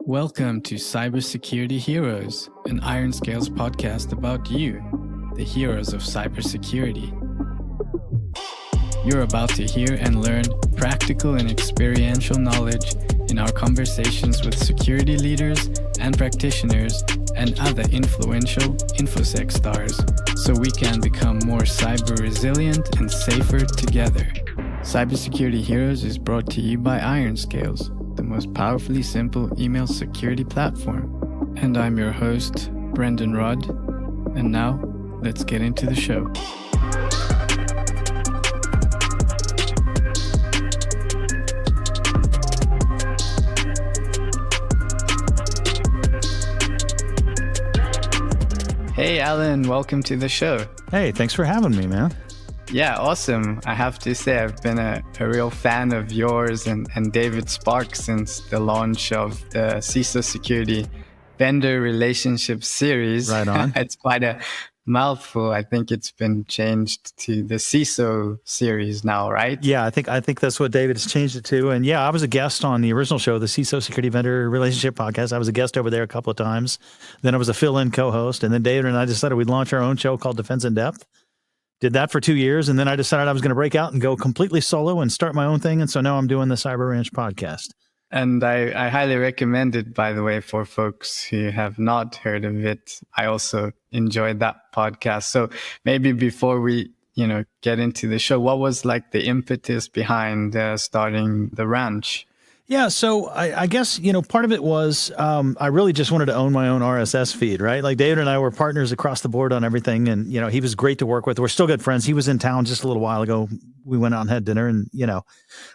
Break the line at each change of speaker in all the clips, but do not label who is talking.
Welcome to CyberSecurity Heroes, an IRONSCALES podcast about you, the heroes of cybersecurity. You're about to hear and learn practical and experiential knowledge in our conversations with security leaders and practitioners and other influential InfoSec stars, so we can become more cyber resilient and safer together. CyberSecurity Heroes is brought to you by IRONSCALES, the most powerfully simple email security platform. And I'm your host, Brendan Rudd. And now, let's get into the show. Hey, Allan, welcome to the show.
Hey, thanks for having me, man.
Yeah, awesome. I have to say, I've been a real fan of yours and David Sparks since the launch of the CISO Security Vendor Relationship Series.
Right on.
It's quite a mouthful. I think it's been changed to the CISO series now, right?
Yeah, I think that's what David has changed it to. And yeah, I was a guest on the original show, the CISO Security Vendor Relationship Podcast. I was a guest over there a couple of times. Then I was a fill-in co-host. And then David and I decided we'd launch our own show called Defense in Depth. Did that for 2 years, and then I decided I was going to break out and go completely solo and start my own thing. And so now I'm doing the Cyber Ranch podcast.
And I highly recommend it, by the way, for folks who have not heard of it. I also enjoyed that podcast. So maybe before we, get into the show, what was like the impetus behind starting the ranch?
Yeah, so I guess, part of it was I really just wanted to own my own RSS feed, right? Like David and I were partners across the board on everything. And, he was great to work with. We're still good friends. He was in town just a little while ago. We went out and had dinner and,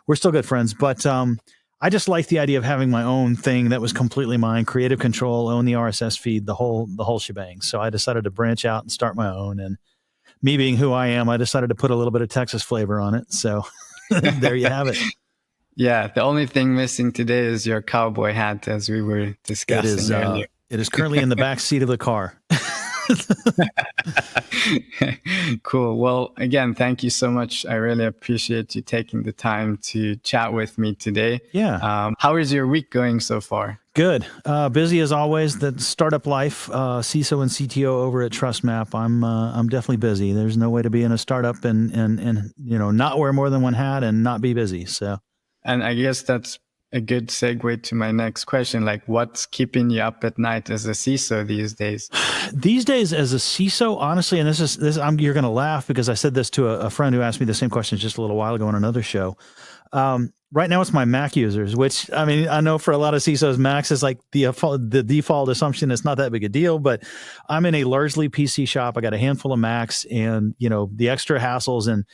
we're still good friends. But I just liked the idea of having my own thing that was completely mine, creative control, own the RSS feed, the whole shebang. So I decided to branch out and start my own. And me being who I am, I decided to put a little bit of Texas flavor on it. So there you have it.
Yeah, the only thing missing today is your cowboy hat, as we were discussing earlier.
It is currently in the back seat of the car.
Cool. Well, again, thank you so much. I really appreciate you taking the time to chat with me today.
Yeah.
How is your week going so far?
Good. Busy as always. The startup life, CISO and CTO over at TrustMAPP. I'm definitely busy. There's no way to be in a startup and not wear more than one hat and not be busy. So.
And I guess that's a good segue to my next question. Like, what's keeping you up at night as a CISO these days?
These days as a CISO, honestly, and you're going to laugh because I said this to a friend who asked me the same question just a little while ago on another show. Right now it's my Mac users, which, I mean, I know for a lot of CISOs, Macs is like the default assumption. It's not that big a deal, but I'm in a largely PC shop. I got a handful of Macs and, the extra hassles and,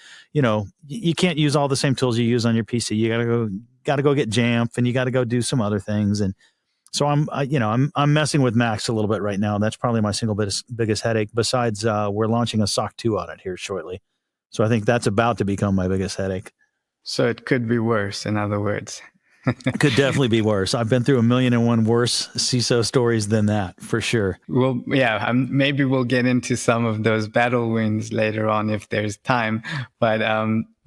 you can't use all the same tools you use on your PC. You got to go get Jamf and you got to go do some other things. And so I'm messing with Macs a little bit right now. That's probably my single biggest headache. Besides, we're launching a SOC 2 audit here shortly. So I think that's about to become my biggest headache.
So it could be worse, in other words.
It could definitely be worse. I've been through 1,000,001 worse CISO stories than that, for sure.
Well, yeah, maybe we'll get into some of those battle wounds later on if there's time. But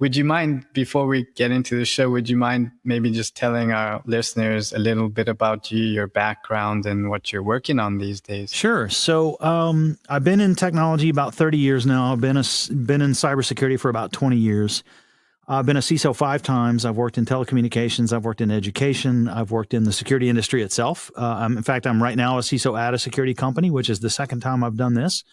would you mind, before we get into the show, would you mind maybe just telling our listeners a little bit about you, your background, and what you're working on these days?
Sure. So I've been in technology about 30 years now. I've been in cybersecurity for about 20 years. I've been a CISO 5 times. I've worked in telecommunications. I've worked in education. I've worked in the security industry itself. In fact, I'm right now a CISO at a security company, which is the second time I've done this.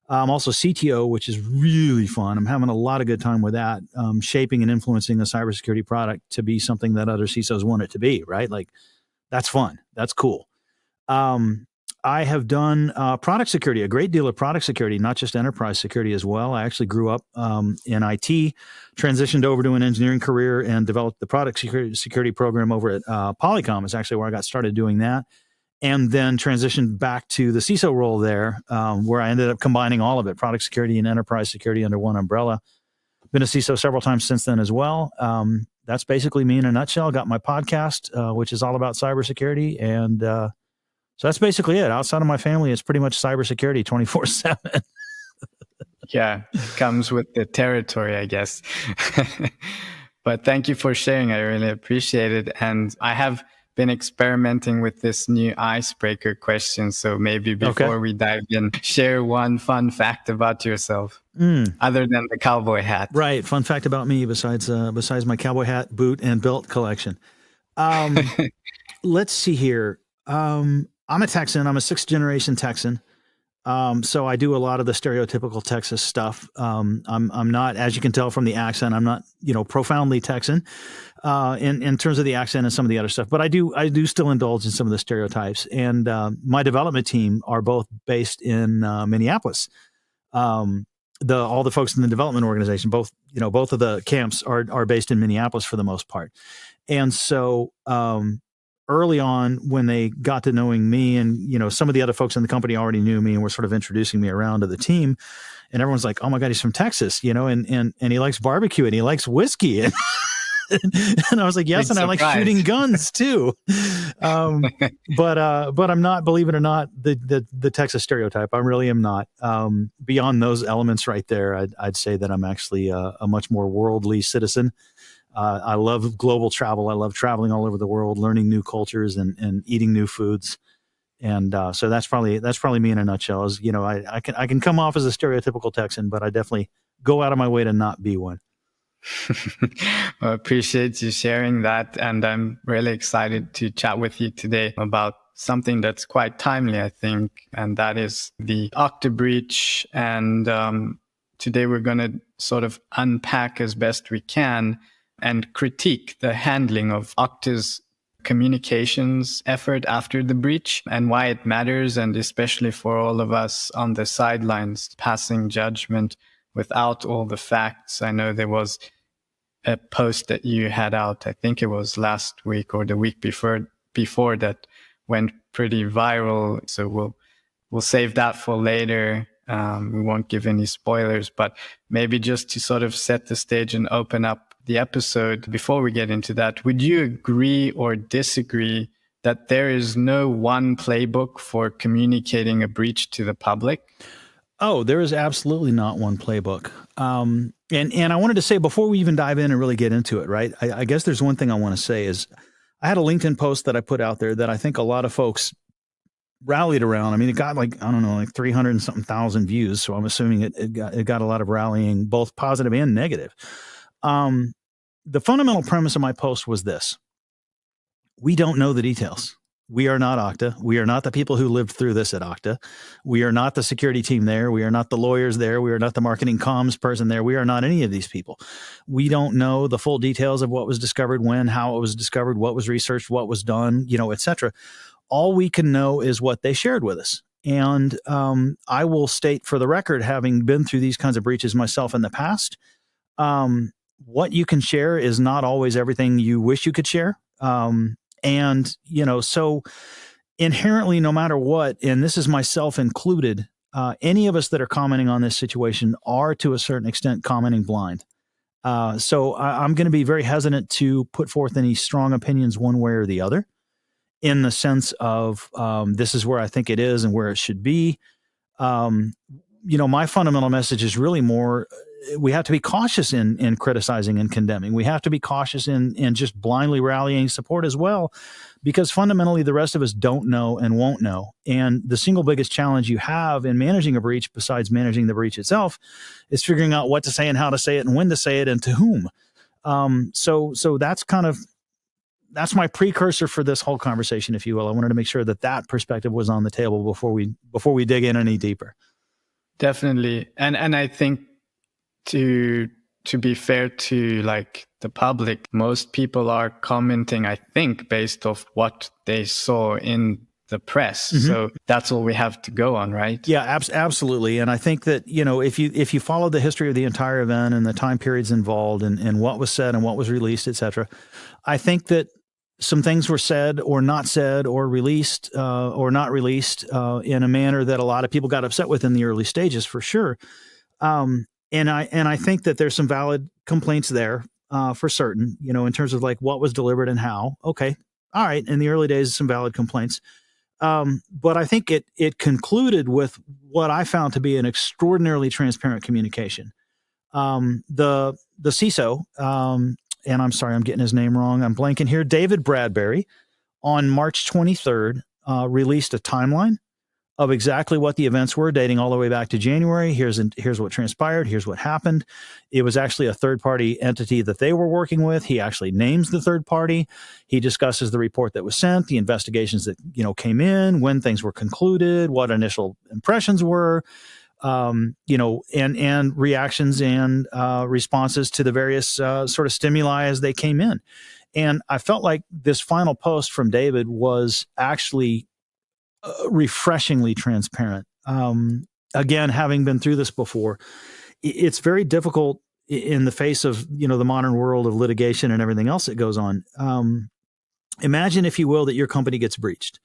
I'm also CTO, which is really fun. I'm having a lot of good time with that, shaping and influencing a cybersecurity product to be something that other CISOs want it to be, right? Like, that's fun. That's cool. I have done product security, a great deal of product security, not just enterprise security as well. I actually grew up in IT, transitioned over to an engineering career, and developed the product security program over at Polycom. Is actually where I got started doing that. And then transitioned back to the CISO role there, where I ended up combining all of it, product security and enterprise security under one umbrella. Been a CISO several times since then as well. That's basically me in a nutshell. Got my podcast, which is all about cybersecurity, and so that's basically it. Outside of my family, it's pretty much cybersecurity 24/7.
Yeah, comes with the territory, I guess. But thank you for sharing. I really appreciate it. And I have been experimenting with this new icebreaker question. So maybe before we dive in, share one fun fact about yourself, other than the cowboy hat.
Right. Fun fact about me, besides my cowboy hat, boot, and belt collection. Let's see here. I'm a Texan. I'm a 6th generation Texan. So I do a lot of the stereotypical Texas stuff. I'm not, as you can tell from the accent, I'm not, profoundly Texan, in terms of the accent and some of the other stuff, but I do still indulge in some of the stereotypes. And, my development team are both based in, Minneapolis. All the folks in the development organization, both of the camps are based in Minneapolis for the most part. And so, early on, when they got to knowing me, and some of the other folks in the company already knew me and were sort of introducing me around to the team, and everyone's like, "Oh my God, he's from Texas," and he likes barbecue and he likes whiskey, and I was like, "Yes, and I like shooting guns too." But I'm not, believe it or not, the Texas stereotype. I really am not. Beyond those elements right there, I'd say that I'm actually a much more worldly citizen. I love global travel. I love traveling all over the world, learning new cultures and eating new foods. And so that's probably me in a nutshell. Is I can come off as a stereotypical Texan, but I definitely go out of my way to not be one.
Well, I appreciate you sharing that, and I'm really excited to chat with you today about something that's quite timely, I think, and that is the Okta breach. And today we're going to sort of unpack as best we can and critique the handling of Okta's communications effort after the breach and why it matters, and especially for all of us on the sidelines passing judgment without all the facts. I know there was a post that you had out, I think it was last week or the week before that went pretty viral. So we'll save that for later. We won't give any spoilers, but maybe just to sort of set the stage and open up the episode, before we get into that, would you agree or disagree that there is no one playbook for communicating a breach to the public?
Oh, there is absolutely not one playbook. And I wanted to say, before we even dive in and really get into it, right? I guess there's one thing I want to say is, I had a LinkedIn post that I put out there that I think a lot of folks rallied around. I mean, it got like 300 and something thousand views. So I'm assuming it got a lot of rallying, both positive and negative. The fundamental premise of my post was this: we don't know the details. We are not Okta. We are not the people who lived through this at Okta. We are not the security team there. We are not the lawyers there. We are not the marketing comms person there. We are not any of these people. We don't know the full details of what was discovered, when, how it was discovered, what was researched, what was done, et cetera. All we can know is what they shared with us. And I will state for the record, having been through these kinds of breaches myself in the past, what you can share is not always everything you wish you could share. So inherently, no matter what, and this is myself included, any of us that are commenting on this situation are to a certain extent commenting blind. So I'm going to be very hesitant to put forth any strong opinions one way or the other, in the sense of this is where I think it is and where it should be. My fundamental message is really more, we have to be cautious in criticizing and condemning. We have to be cautious in just blindly rallying support as well, because fundamentally the rest of us don't know and won't know. And the single biggest challenge you have in managing a breach, besides managing the breach itself, is figuring out what to say and how to say it and when to say it and to whom. So that's my precursor for this whole conversation, if you will. I wanted to make sure that perspective was on the table before we dig in any deeper.
Definitely. And I think to be fair to like the public, most people are commenting, I think, based off what they saw in the press. Mm-hmm. So that's all we have to go on, right?
Yeah, absolutely. And I think that, if you follow the history of the entire event and the time periods involved and what was said and what was released, et cetera, I think that some things were said or not said or released or not released in a manner that a lot of people got upset with in the early stages, for sure. And I think that there's some valid complaints there for certain, in terms of like what was delivered and how. Okay, all right. In the early days, some valid complaints. But I think it concluded with what I found to be an extraordinarily transparent communication. The CISO, and I'm sorry, I'm getting his name wrong, I'm blanking here, David Bradbury, on March 23rd, released a timeline of exactly what the events were, dating all the way back to January. Here's what transpired. Here's what happened. It was actually a third-party entity that they were working with. He actually names the third party. He discusses the report that was sent, the investigations that came in, when things were concluded, what initial impressions were, and reactions and responses to the various sort of stimuli as they came in. And I felt like this final post from David was actually refreshingly transparent. Again, having been through this before, it's very difficult in the face of the modern world of litigation and everything else that goes on. Imagine, if you will, that your company gets breached.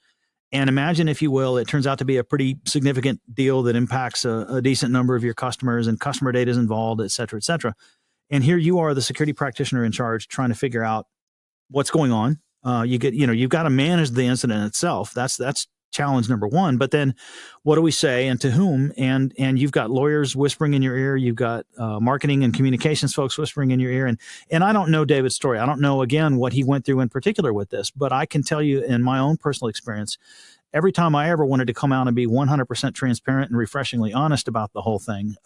And imagine, if you will, it turns out to be a pretty significant deal that impacts a decent number of your customers, and customer data is involved, et cetera, et cetera. And here you are, the security practitioner in charge, trying to figure out what's going on. You've got to manage the incident itself. That's challenge number one. But then what do we say and to whom? And you've got lawyers whispering in your ear. You've got marketing and communications folks whispering in your ear. And I don't know David's story. I don't know, again, what he went through in particular with this. But I can tell you, in my own personal experience, every time I ever wanted to come out and be 100% transparent and refreshingly honest about the whole thing,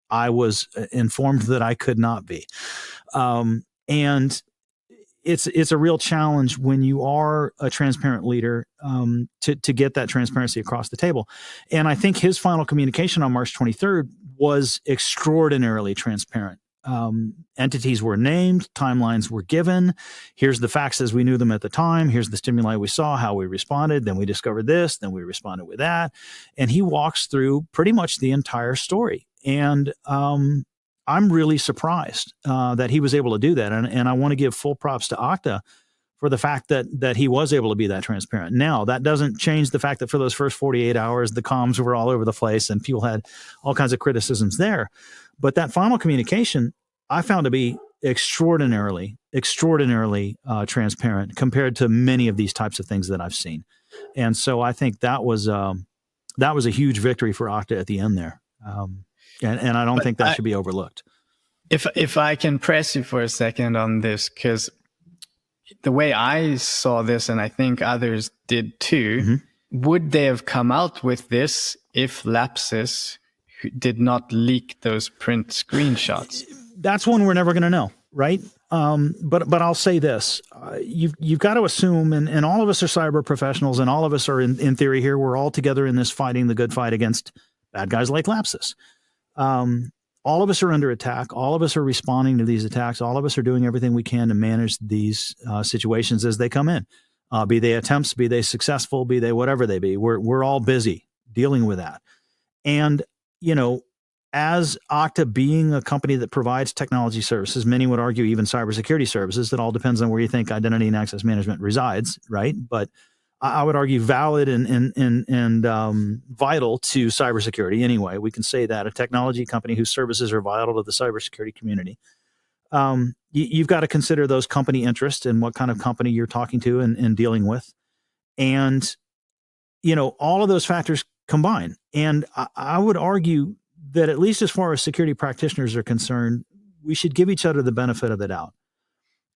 I was informed that I could not be. And it's a real challenge when you are a transparent leader to get that transparency across the table. And I think his final communication on March 23rd was extraordinarily transparent. Entities were named, timelines were given. Here's the facts as we knew them at the time. Here's the stimuli we saw, how we responded. Then we discovered this. Then we responded with that. And he walks through pretty much the entire story. And I'm really surprised that he was able to do that. And I want to give full props to Okta for the fact that he was able to be that transparent. Now, that doesn't change the fact that for those first 48 hours, the comms were all over the place and people had all kinds of criticisms there. But that final communication, I found to be extraordinarily transparent compared to many of these types of things that I've seen. And so I think that was a huge victory for Okta at the end there. And I don't think that should be overlooked.
If I can press you for a second on this, because the way I saw this, and I think others did too, would they have come out with this if Lapsus did not leak those print screenshots?
That's one we're never going to know, right? But I'll say this. You've got to assume, and all of us are cyber professionals, and all of us are, in theory here, we're all together in this fighting the good fight against bad guys like Lapsus. All of us are under attack. All of us are responding to these attacks. All of us are doing everything we can to manage these situations as they come in, be they attempts, be they successful, be they whatever they be. We're all busy dealing with that. And, as Okta being a company that provides technology services, many would argue even cybersecurity services, it all depends on where you think identity and access management resides, right? But I would argue valid and vital to cybersecurity anyway. We can say that a technology company whose services are vital to the cybersecurity community. You've got to consider those company interests and what kind of company you're talking to and dealing with. And, all of those factors combine. And I would argue that at least as far as security practitioners are concerned, we should give each other the benefit of the doubt.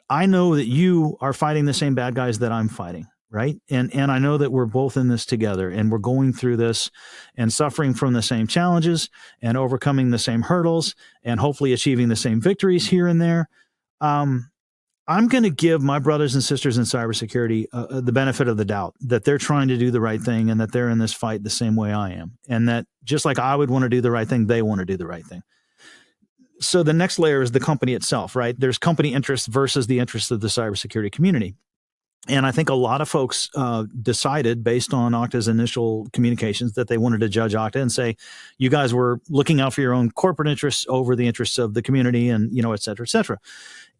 I know that you are fighting the same bad guys that I'm fighting. Right. And I know that we're both in this together and we're going through this and suffering from the same challenges and overcoming the same hurdles and hopefully achieving the same victories here and there. I'm going to give my brothers and sisters in cybersecurity the benefit of the doubt that they're trying to do the right thing and that they're in this fight the same way I am. And that just like I would want to do the right thing, they want to do the right thing. So the next layer is the company itself, right? There's company interests versus the interests of the cybersecurity community. And I think a lot of folks decided based on Okta's initial communications that they wanted to judge Okta and say, you guys were looking out for your own corporate interests over the interests of the community and, et cetera, et cetera.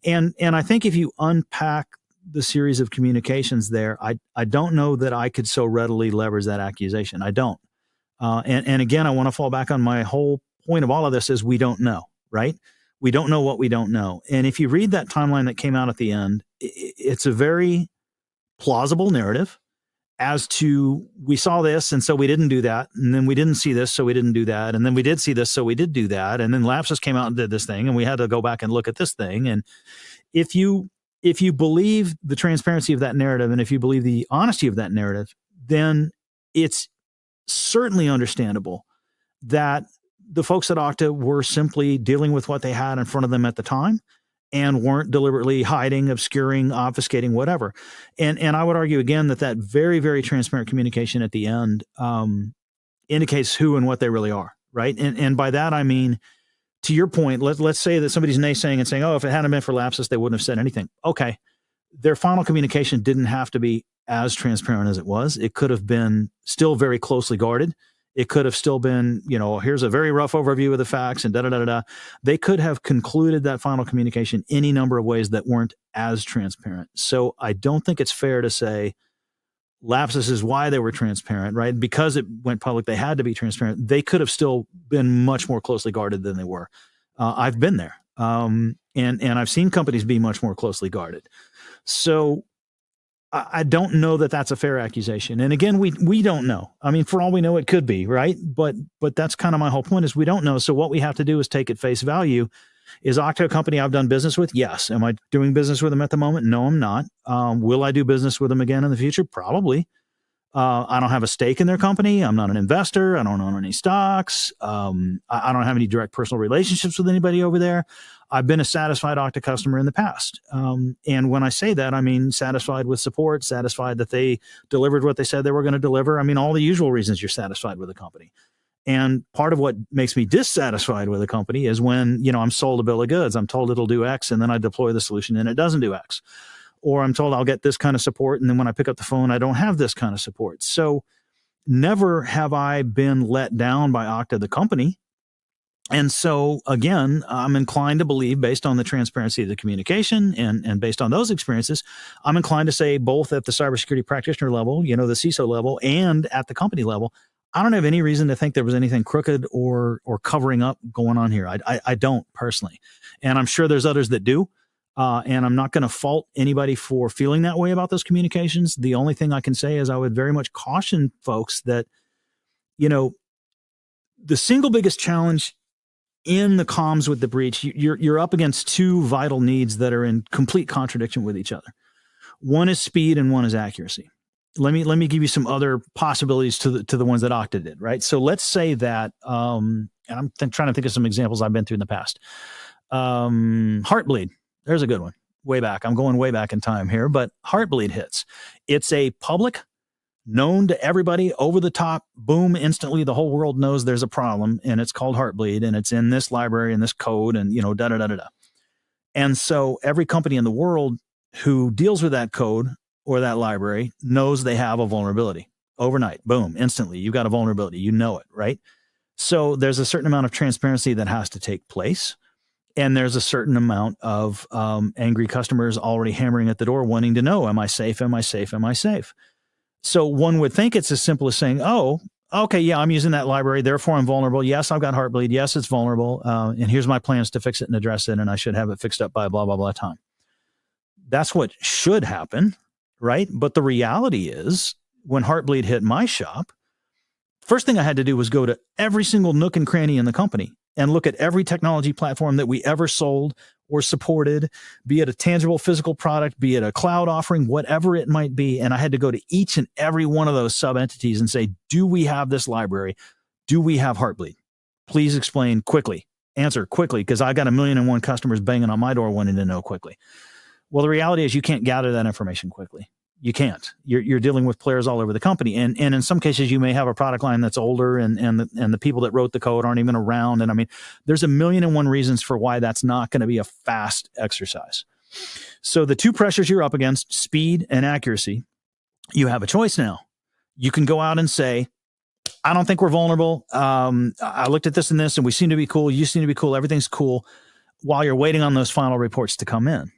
And I think if you unpack the series of communications there, I don't know that I could so readily leverage that accusation. I don't. And again, I want to fall back on my whole point of all of this is we don't know, right? We don't know what we don't know. And if you read that timeline that came out at the end, it's a very plausible narrative as to we saw this and so we didn't do that, and then we didn't see this so we didn't do that, and then we did see this so we did do that, and then Lapsus came out and did this thing and we had to go back and look at this thing. And if you if you believe the transparency of that narrative and if you believe the honesty of that narrative, then it's certainly understandable that the folks at Okta were simply dealing with what they had in front of them at the time and weren't deliberately hiding, obscuring, obfuscating, whatever. And I would argue again that very, very transparent communication at the end indicates who and what they really are, right? And by that I mean, to your point, let's say that somebody's naysaying and saying, oh, if it hadn't been for lapses, they wouldn't have said anything. Okay. Their final communication didn't have to be as transparent as it was. It could have been still very closely guarded. It could have still been, here's a very rough overview of the facts and da-da-da-da-da. They could have concluded that final communication any number of ways that weren't as transparent. So I don't think it's fair to say lapses is why they were transparent, right? Because it went public, they had to be transparent. They could have still been much more closely guarded than they were. I've been there. And I've seen companies be much more closely guarded. So I don't know that that's a fair accusation. And again, we don't know. I mean, for all we know, it could be, right? But that's kind of my whole point is we don't know. So what we have to do is take at face value. Is Okta a company I've done business with? Yes. Am I doing business with them at the moment? No, I'm not. Will I do business with them again in the future? Probably. I don't have a stake in their company. I'm not an investor. I don't own any stocks. I don't have any direct personal relationships with anybody over there. I've been a satisfied Okta customer in the past. And when I say that, I mean satisfied with support, satisfied that they delivered what they said they were going to deliver. I mean, all the usual reasons you're satisfied with a company. And part of what makes me dissatisfied with a company is when, I'm sold a bill of goods. I'm told it'll do X, and then I deploy the solution and it doesn't do X. Or I'm told I'll get this kind of support, and then when I pick up the phone, I don't have this kind of support. So never have I been let down by Okta, the company. And so, again, I'm inclined to believe, based on the transparency of the communication and based on those experiences, I'm inclined to say both at the cybersecurity practitioner level, the CISO level, and at the company level, I don't have any reason to think there was anything crooked or covering up going on here. I don't personally. And I'm sure there's others that do. And I'm not going to fault anybody for feeling that way about those communications. The only thing I can say is I would very much caution folks that, the single biggest challenge in the comms with the breach, you're up against two vital needs that are in complete contradiction with each other. One is speed and one is accuracy. Let me give you some other possibilities to the ones that Okta did, right? So let's say that, and I'm trying to think of some examples I've been through in the past. Heartbleed. There's a good one. Way back. I'm going way back in time here, but Heartbleed hits. It's a public, known to everybody, over the top, boom, instantly the whole world knows there's a problem, and it's called Heartbleed, and it's in this library and this code, and da-da-da-da-da. And so every company in the world who deals with that code or that library knows they have a vulnerability. Overnight, boom, instantly, you've got a vulnerability. You know it, right? So there's a certain amount of transparency that has to take place. And there's a certain amount of angry customers already hammering at the door wanting to know, am I safe? Am I safe? Am I safe? So one would think it's as simple as saying, oh, okay, yeah, I'm using that library, therefore I'm vulnerable. Yes, I've got Heartbleed. Yes, it's vulnerable. And here's my plans to fix it and address it, and I should have it fixed up by blah, blah, blah time. That's what should happen, right? But the reality is, when Heartbleed hit my shop, first thing I had to do was go to every single nook and cranny in the company and look at every technology platform that we ever sold or supported, be it a tangible physical product, be it a cloud offering, whatever it might be. And I had to go to each and every one of those sub-entities and say, do we have this library? Do we have Heartbleed? Please explain quickly. Answer quickly, because I got 1,000,001 customers banging on my door wanting to know quickly. Well, the reality is you can't gather that information quickly. You can't. You're dealing with players all over the company. And in some cases, you may have a product line that's older and the people that wrote the code aren't even around. And I mean, there's 1,000,001 reasons for why that's not going to be a fast exercise. So the two pressures you're up against, speed and accuracy, you have a choice now. You can go out and say, I don't think we're vulnerable. I looked at this and this, and we seem to be cool. You seem to be cool. Everything's cool, while you're waiting on those final reports to come in.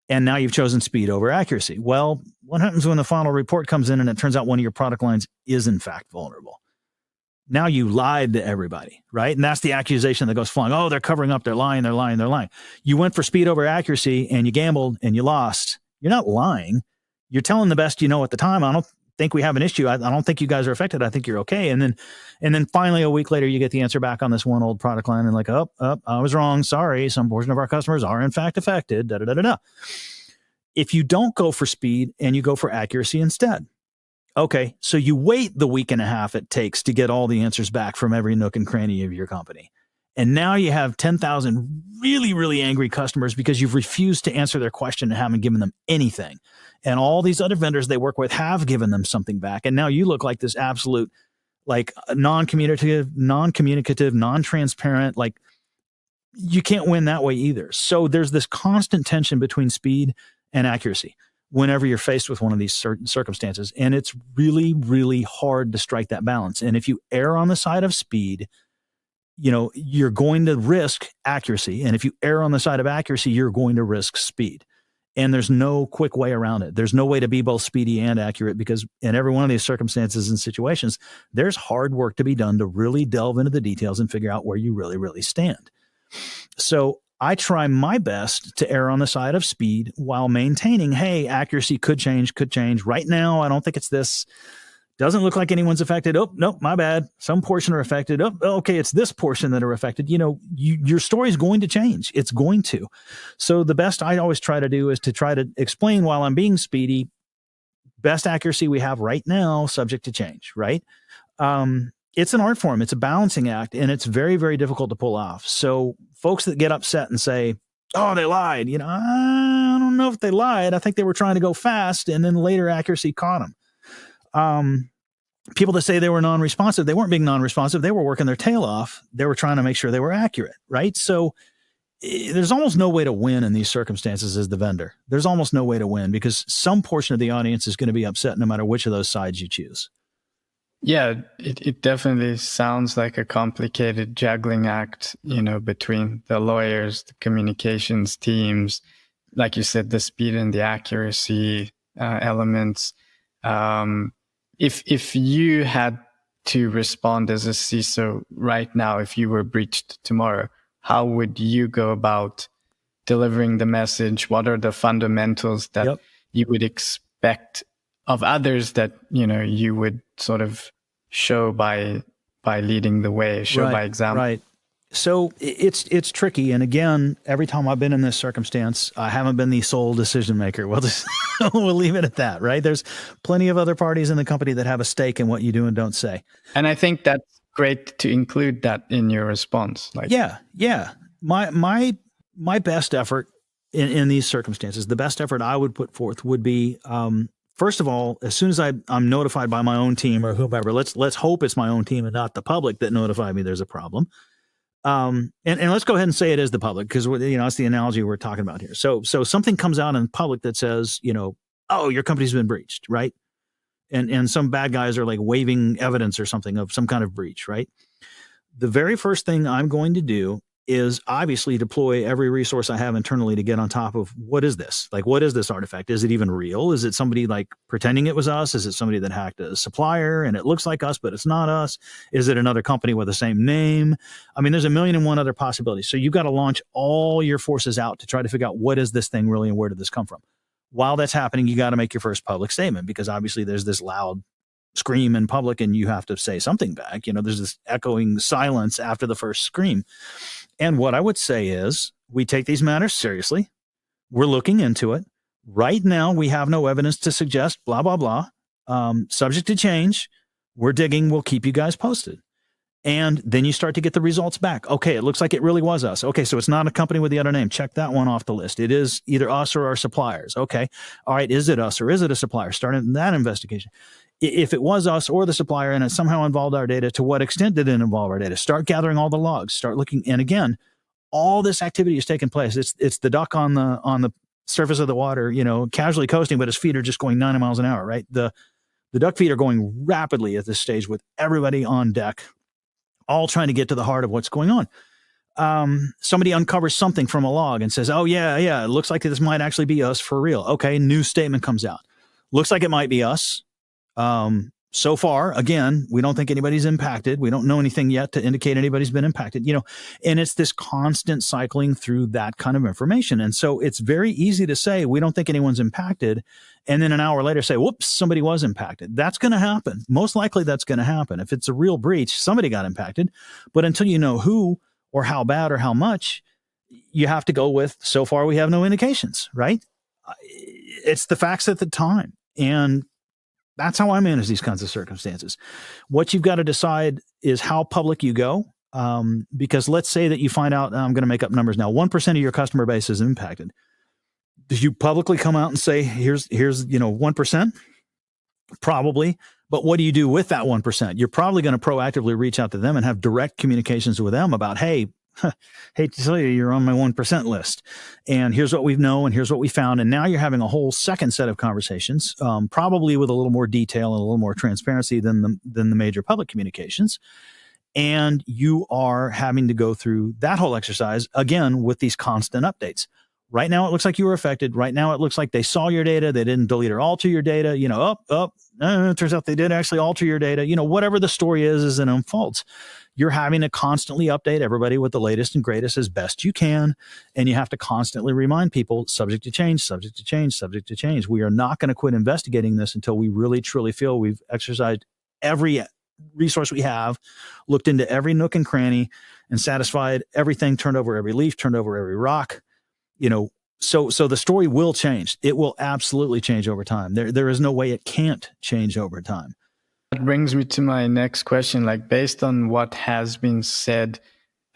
And now you've chosen speed over accuracy. Well, what happens when the final report comes in and it turns out one of your product lines is in fact vulnerable? Now you lied to everybody, right? And that's the accusation that goes flying. Oh, they're covering up. They're lying. They're lying. They're lying. You went for speed over accuracy and you gambled and you lost. You're not lying. You're telling the best you know at the time. I don't think we have an issue. I don't think you guys are affected. I think you're okay. And then finally a week later, you get the answer back on this one old product line and like, I was wrong. Sorry. Some portion of our customers are in fact affected. Da, da, da, da, da. If you don't go for speed and you go for accuracy instead, okay, so you wait the week and a half it takes to get all the answers back from every nook and cranny of your company. And now you have 10,000 really, really angry customers because you've refused to answer their question and haven't given them anything. And all these other vendors they work with have given them something back. And now you look like this absolute, like, non-communicative, non-transparent, like, you can't win that way either. So there's this constant tension between speed and accuracy whenever you're faced with one of these certain circumstances. And it's really, really hard to strike that balance. And if you err on the side of speed, you're going to risk accuracy. And if you err on the side of accuracy, you're going to risk speed. And there's no quick way around it. There's no way to be both speedy and accurate, because in every one of these circumstances and situations, there's hard work to be done to really delve into the details and figure out where you really, really stand. So I try my best to err on the side of speed while maintaining, hey, accuracy could change. Right now, I don't think it's this. Doesn't look like anyone's affected. Oh, nope, my bad. Some portion are affected. Oh, okay, it's this portion that are affected. Your story is going to change. It's going to. So the best I always try to do is to try to explain, while I'm being speedy, best accuracy we have right now, subject to change, right? It's an art form. It's a balancing act, and it's very, very difficult to pull off. So folks that get upset and say, oh, they lied, I don't know if they lied. I think they were trying to go fast, and then later accuracy caught them. People that say they were non-responsive, they weren't being non-responsive. They were working their tail off. They were trying to make sure they were accurate, right? So there's almost no way to win in these circumstances as the vendor. There's almost no way to win, because some portion of the audience is going to be upset no matter which of those sides you choose.
Yeah, it definitely sounds like a complicated juggling act, between the lawyers, the communications teams, like you said, the speed and the accuracy elements. If you had to respond as a CISO right now, if you were breached tomorrow, how would you go about delivering the message? What are the fundamentals that you would expect of others that, you would sort of show by leading the way, by example?
Right. So it's tricky. And again, every time I've been in this circumstance, I haven't been the sole decision maker. We'll leave it at that, right? There's plenty of other parties in the company that have a stake in what you do and don't say.
And I think that's great to include that in your response.
Yeah. My best effort in these circumstances, the best effort I would put forth would be, first of all, as soon as I'm notified by my own team or whomever, let's hope it's my own team and not the public that notified me there's a problem. And let's go ahead and say it is the public, because it's the analogy we're talking about here. So something comes out in public that says, oh, your company's been breached, right? And some bad guys are like waving evidence or something of some kind of breach, right? The very first thing I'm going to do is obviously deploy every resource I have internally to get on top of, what is this? Like, what is this artifact? Is it even real? Is it somebody like pretending it was us? Is it somebody that hacked a supplier and it looks like us, but it's not us? Is it another company with the same name? I mean, there's 1,000,001 other possibilities. So you've got to launch all your forces out to try to figure out, what is this thing really and where did this come from? While that's happening, you got to make your first public statement, because obviously there's this loud scream in public and you have to say something back. There's this echoing silence after the first scream. And what I would say is, we take these matters seriously. We're looking into it. Right now, we have no evidence to suggest blah, blah, blah. Subject to change. We're digging. We'll keep you guys posted. And then you start to get the results back. Okay, it looks like it really was us. Okay, so it's not a company with the other name. Check that one off the list. It is either us or our suppliers. Okay, all right, is it us or is it a supplier? Start that investigation. If it was us or the supplier and it somehow involved our data, to what extent did it involve our data? Start gathering all the logs. Start looking. And again, all this activity is taking place. It's the duck on the surface of the water, casually coasting, but his feet are just going 90 miles an hour, right? The duck feet are going rapidly at this stage with everybody on deck, all trying to get to the heart of what's going on. Somebody uncovers something from a log and says, oh, yeah, it looks like this might actually be us for real. Okay, new statement comes out. Looks like it might be us. So far, again, we don't think anybody's impacted. We don't know anything yet to indicate anybody's been impacted, and it's this constant cycling through that kind of information. And so it's very easy to say, we don't think anyone's impacted. And then an hour later say, whoops, somebody was impacted. That's going to happen. Most likely that's going to happen. If it's a real breach, somebody got impacted. But until you know who or how bad or how much, you have to go with, so far we have no indications, right? It's the facts at the time. And that's how I manage these kinds of circumstances. What you've got to decide is how public you go. Because let's say that you find out, I'm going to make up numbers now, 1% of your customer base is impacted. Do you publicly come out and say, here's 1%? Probably. But what do you do with that 1%? You're probably going to proactively reach out to them and have direct communications with them about, hey, hate to tell you, you're on my 1% list. And here's what we know and here's what we found. And now you're having a whole second set of conversations, probably with a little more detail and a little more transparency than the major public communications. And you are having to go through that whole exercise again with these constant updates. Right now, it looks like you were affected. Right now, it looks like they saw your data. They didn't delete or alter your data. It turns out they did actually alter your data. Whatever the story is as it unfolds, you're having to constantly update everybody with the latest and greatest as best you can. And you have to constantly remind people, subject to change, subject to change, subject to change. We are not going to quit investigating this until we really, truly feel we've exercised every resource we have, looked into every nook and cranny, and satisfied everything, turned over every leaf, turned over every rock. So the story will change. It will absolutely change over time. There is no way it can't change over time.
That brings me to my next question. Like, based on what has been said,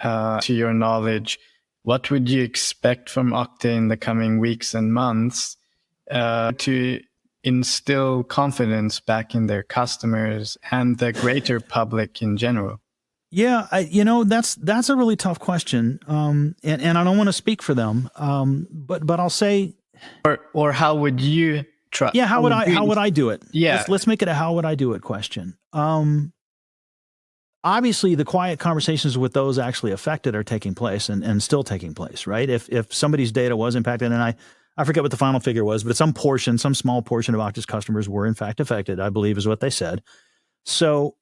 to your knowledge, what would you expect from Okta in the coming weeks and months to instill confidence back in their customers and the greater public in general?
Yeah, that's a really tough question, and I don't want to speak for them, but I'll say,
or how would you try?
Yeah, how would I do it?
Yeah,
let's make it a how would I do it question. Obviously, the quiet conversations with those actually affected are taking place and still taking place, right? If somebody's data was impacted, and I forget what the final figure was, but some small portion of Okta's customers were in fact affected, I believe is what they said. So,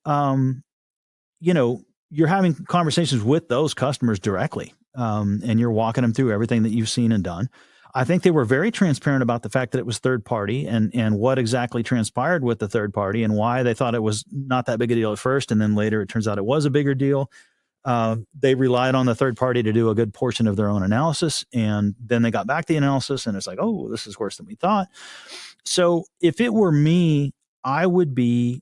you're having conversations with those customers directly, and you're walking them through everything that you've seen and done. I think they were very transparent about the fact that it was third party and what exactly transpired with the third party and why they thought it was not that big a deal at first. And then later it turns out it was a bigger deal. They relied on the third party to do a good portion of their own analysis. And then they got back the analysis and it's like, oh, this is worse than we thought. So if it were me, I would be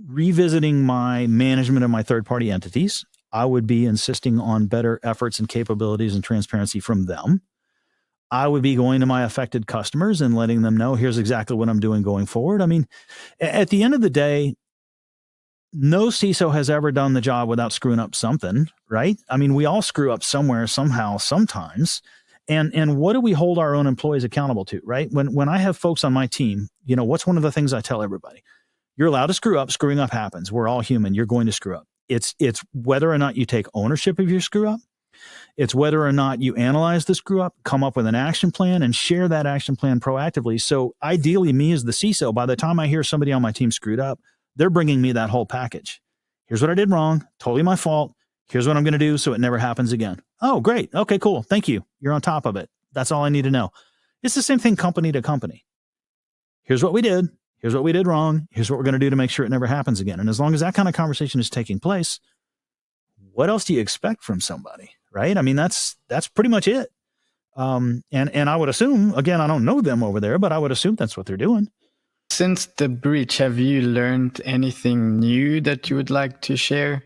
revisiting my management of my third-party entities. I would be insisting on better efforts and capabilities and transparency from them. I would be going to my affected customers and letting them know, here's exactly what I'm doing going forward. I mean, at the end of the day, no CISO has ever done the job without screwing up something, right? I mean, we all screw up somewhere, somehow, sometimes. And what do we hold our own employees accountable to, right? When I have folks on my team, what's one of the things I tell everybody? You're allowed to screw up. Screwing up happens. We're all human. You're going to screw up. It's whether or not you take ownership of your screw up. It's whether or not you analyze the screw up, come up with an action plan, and share that action plan proactively. So ideally, me as the CISO, by the time I hear somebody on my team screwed up, they're bringing me that whole package. Here's what I did wrong. Totally my fault. Here's what I'm going to do so it never happens again. Oh, great. Okay, cool. Thank you. You're on top of it. That's all I need to know. It's the same thing company to company. Here's what we did. Here's what we did wrong. Here's what we're going to do to make sure it never happens again. And as long as that kind of conversation is taking place, what else do you expect from somebody, right? I mean, that's pretty much it. And I would assume, again, I don't know them over there, but I would assume that's what they're doing.
Since the breach, have you learned anything new that you would like to share?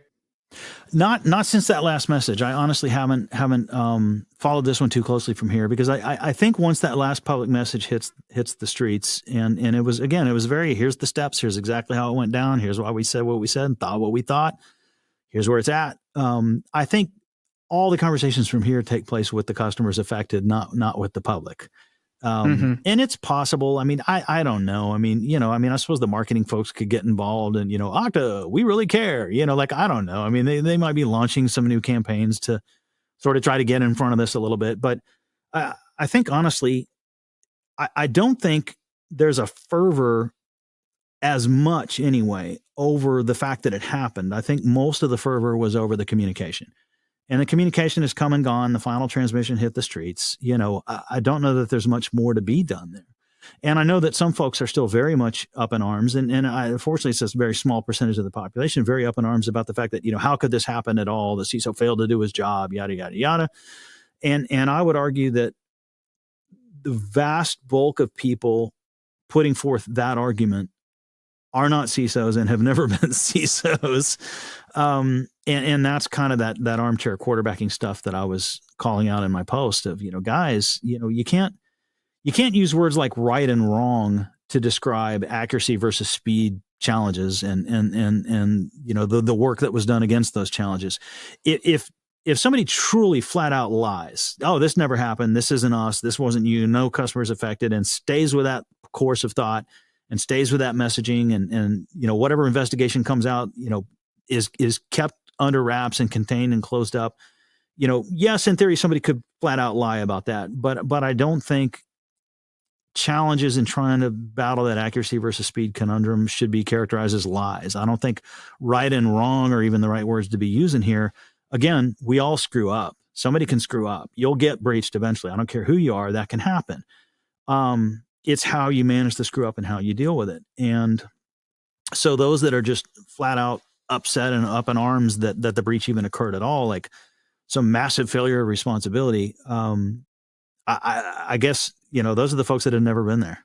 Not since that last message. I honestly haven't followed this one too closely from here because I think once that last public message hits the streets and it was very, here's the steps, here's exactly how it went down, here's why we said what we said and thought what we thought, here's where it's at. I think all the conversations from here take place with the customers affected, not with the public. And it's possible. I mean, I don't know. I mean, I suppose the marketing folks could get involved and, Okta, we really care, I don't know. I mean, they might be launching some new campaigns to sort of try to get in front of this a little bit. But I think, honestly, I don't think there's a fervor as much anyway over the fact that it happened. I think most of the fervor was over the communication. And the communication has come and gone. The final transmission hit the streets. I don't know that there's much more to be done there. And I know that some folks are still very much up in arms. And unfortunately, it's a very small percentage of the population very up in arms about the fact that, how could this happen at all? The CISO failed to do his job, yada, yada, yada. And I would argue that the vast bulk of people putting forth that argument are not CISOs and have never been CISOs. And that's kind of that armchair quarterbacking stuff that I was calling out in my post of, guys, you can't use words like right and wrong to describe accuracy versus speed challenges and the work that was done against those challenges. If somebody truly flat out lies, oh, this never happened, this isn't us, this wasn't you, no customers affected, and stays with that course of thought and stays with that messaging, and whatever investigation comes out, is kept under wraps and contained and closed up. Yes, in theory, somebody could flat out lie about that, but I don't think challenges in trying to battle that accuracy versus speed conundrum should be characterized as lies. I don't think right and wrong are even the right words to be using here. Again, we all screw up. Somebody can screw up. You'll get breached eventually. I don't care who you are, that can happen. It's how you manage the screw up and how you deal with it. And so those that are just flat out upset and up in arms that the breach even occurred at all, like some massive failure of responsibility, I guess, those are the folks that have never been there.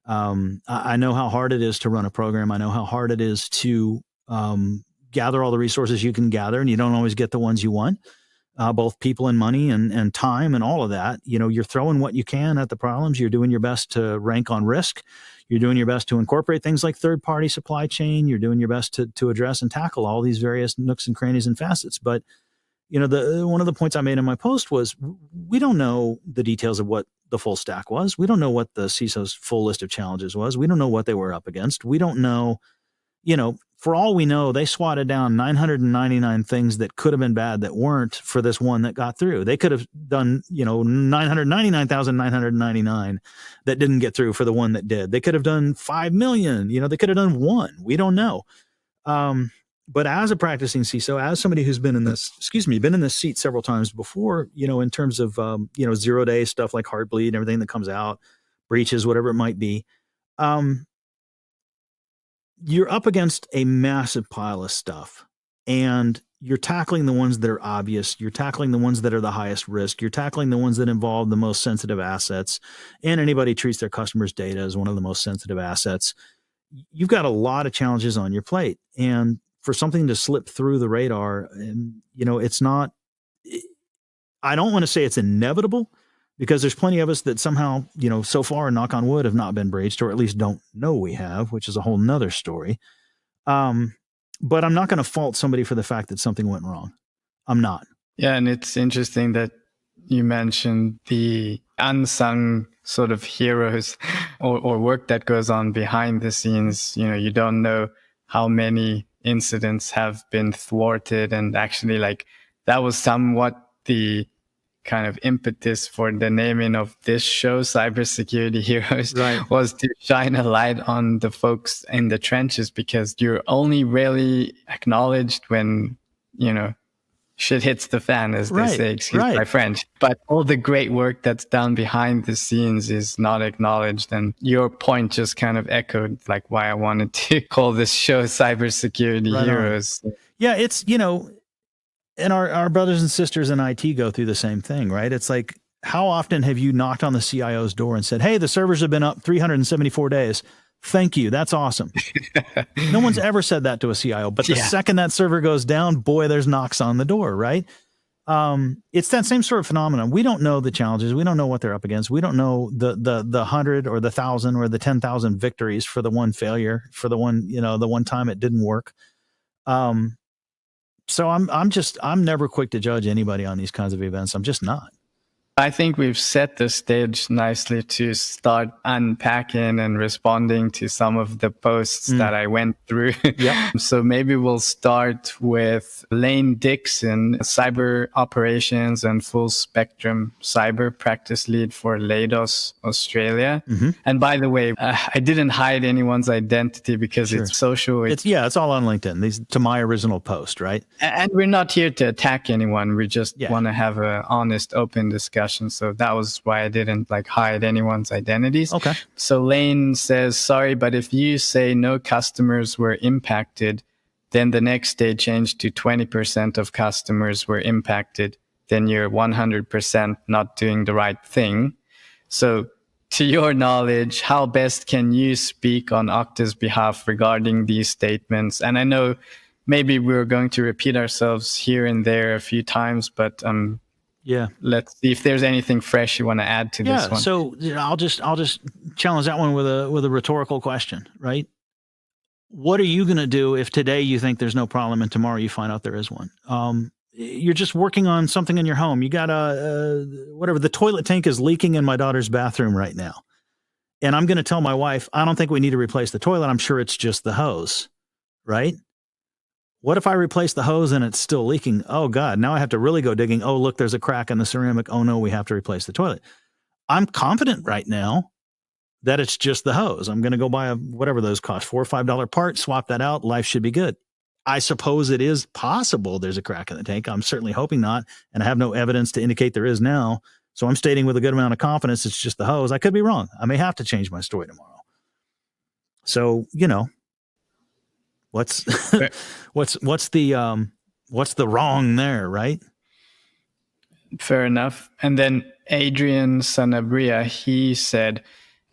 I know how hard it is to run a program. I know how hard it is to gather all the resources you can gather, and you don't always get the ones you want, both people and money and time and all of that. You're throwing what you can at the problems. You're doing your best to rank on risk. You're doing your best to incorporate things like third-party supply chain. You're doing your best to address and tackle all these various nooks and crannies and facets. But one of the points I made in my post was we don't know the details of what the full stack was. We don't know what the CISO's full list of challenges was. We don't know what they were up against. We don't know, for all we know, they swatted down 999 things that could have been bad that weren't for this one that got through. They could have done, 999,999 that didn't get through for the one that did. They could have done 5 million, they could have done one. We don't know. But as a practicing CISO, as somebody who's been in this seat several times before, in terms of, 0-day stuff like Heartbleed and everything that comes out, breaches, whatever it might be, you're up against a massive pile of stuff, and you're tackling the ones that are obvious. You're tackling the ones that are the highest risk. You're tackling the ones that involve the most sensitive assets, and anybody treats their customers' data as one of the most sensitive assets. You've got a lot of challenges on your plate, and for something to slip through the radar, it's not, I don't want to say it's inevitable, because there's plenty of us that somehow, so far, knock on wood, have not been breached, or at least don't know we have, which is a whole nother story. But I'm not going to fault somebody for the fact that something went wrong. I'm not.
Yeah. And it's interesting that you mentioned the unsung sort of heroes or work that goes on behind the scenes. You don't know how many incidents have been thwarted, and actually, like, that was somewhat the kind of impetus for the naming of this show, CyberSecurity Heroes, right, was to shine a light on the folks in the trenches, because you're only really acknowledged when, shit hits the fan, as they say, excuse my French. But all the great work that's done behind the scenes is not acknowledged. And your point just kind of echoed like why I wanted to call this show CyberSecurity Heroes.
Yeah, it's, and our brothers and sisters in IT go through the same thing, right? It's like, how often have you knocked on the CIO's door and said, hey, the servers have been up 374 days. Thank you. That's awesome. No one's ever said that to a CIO, but the second that server goes down, boy, there's knocks on the door, right? It's that same sort of phenomenon. We don't know the challenges. We don't know what they're up against. We don't know the 100 or the 1,000 or the 10,000 victories for the one failure, for the one, the one time it didn't work. So I'm never quick to judge anybody on these kinds of events. I'm just not.
I think we've set the stage nicely to start unpacking and responding to some of the posts that I went through. Yep. So maybe we'll start with Lane Dixon, cyber operations and full spectrum cyber practice lead for Leidos, Australia. Mm-hmm. And by the way, I didn't hide anyone's identity because it's social.
It's all on LinkedIn. To my original post, right?
And we're not here to attack anyone. We just want to have an honest, open discussion. So that was why I didn't hide anyone's identities. Okay. So Lane says, sorry, but if you say no customers were impacted, then the next day changed to 20% of customers were impacted, then you're 100% not doing the right thing. So to your knowledge, how best can you speak on Okta's behalf regarding these statements? And I know maybe we're going to repeat ourselves here and there a few times, but let's see if there's anything fresh you want to add to this one.
So I'll just challenge that one with a rhetorical question, right? What are you going to do if today you think there's no problem and tomorrow you find out there is one? You're just working on something in your home. You got whatever, the toilet tank is leaking in my daughter's bathroom right now. And I'm going to tell my wife, I don't think we need to replace the toilet. I'm sure it's just the hose, right? What if I replace the hose and it's still leaking? Oh God, now I have to really go digging. Oh, look, there's a crack in the ceramic. Oh no, we have to replace the toilet. I'm confident right now that it's just the hose. I'm going to go buy whatever those cost, $4 or $5 part, swap that out. Life should be good. I suppose it is possible there's a crack in the tank. I'm certainly hoping not. And I have no evidence to indicate there is now. So I'm stating with a good amount of confidence it's just the hose. I could be wrong. I may have to change my story tomorrow. So, what's the wrong there, right?
Fair enough. And then Adrian Sanabria, he said,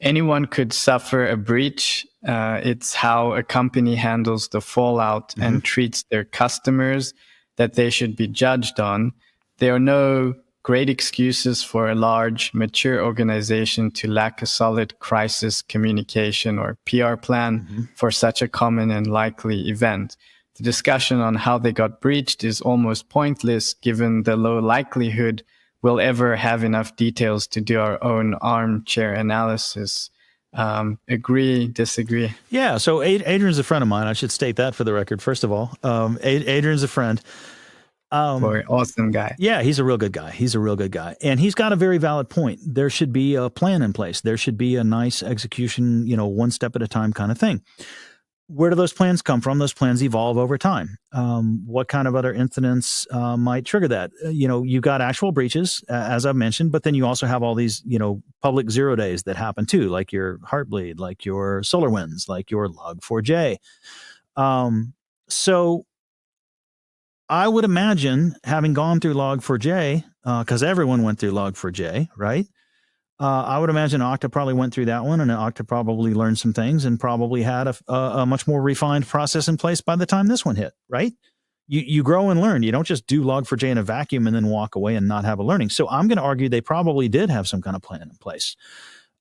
anyone could suffer a breach. It's how a company handles the fallout and treats their customers that they should be judged on. There are no great excuses for a large, mature organization to lack a solid crisis communication or PR plan for such a common and likely event. The discussion on how they got breached is almost pointless given the low likelihood we'll ever have enough details to do our own armchair analysis. Agree, disagree?
Yeah, so Adrian's a friend of mine. I should state that for the record, first of all. Adrian's a friend.
Boy, awesome guy.
Yeah, he's a real good guy. And he's got a very valid point. There should be a plan in place. There should be a nice execution, one step at a time kind of thing. Where do those plans come from? Those plans evolve over time. What kind of other incidents might trigger that? You've got actual breaches, as I've mentioned, but then you also have all these, public 0 days that happen too, like your Heartbleed, like your SolarWinds, like your Log4j. So I would imagine, having gone through Log4j, because everyone went through Log4j, right? I would imagine Okta probably went through that one, and Okta probably learned some things and probably had a much more refined process in place by the time this one hit, right? You grow and learn. You don't just do Log4j in a vacuum and then walk away and not have a learning. So I'm going to argue they probably did have some kind of plan in place,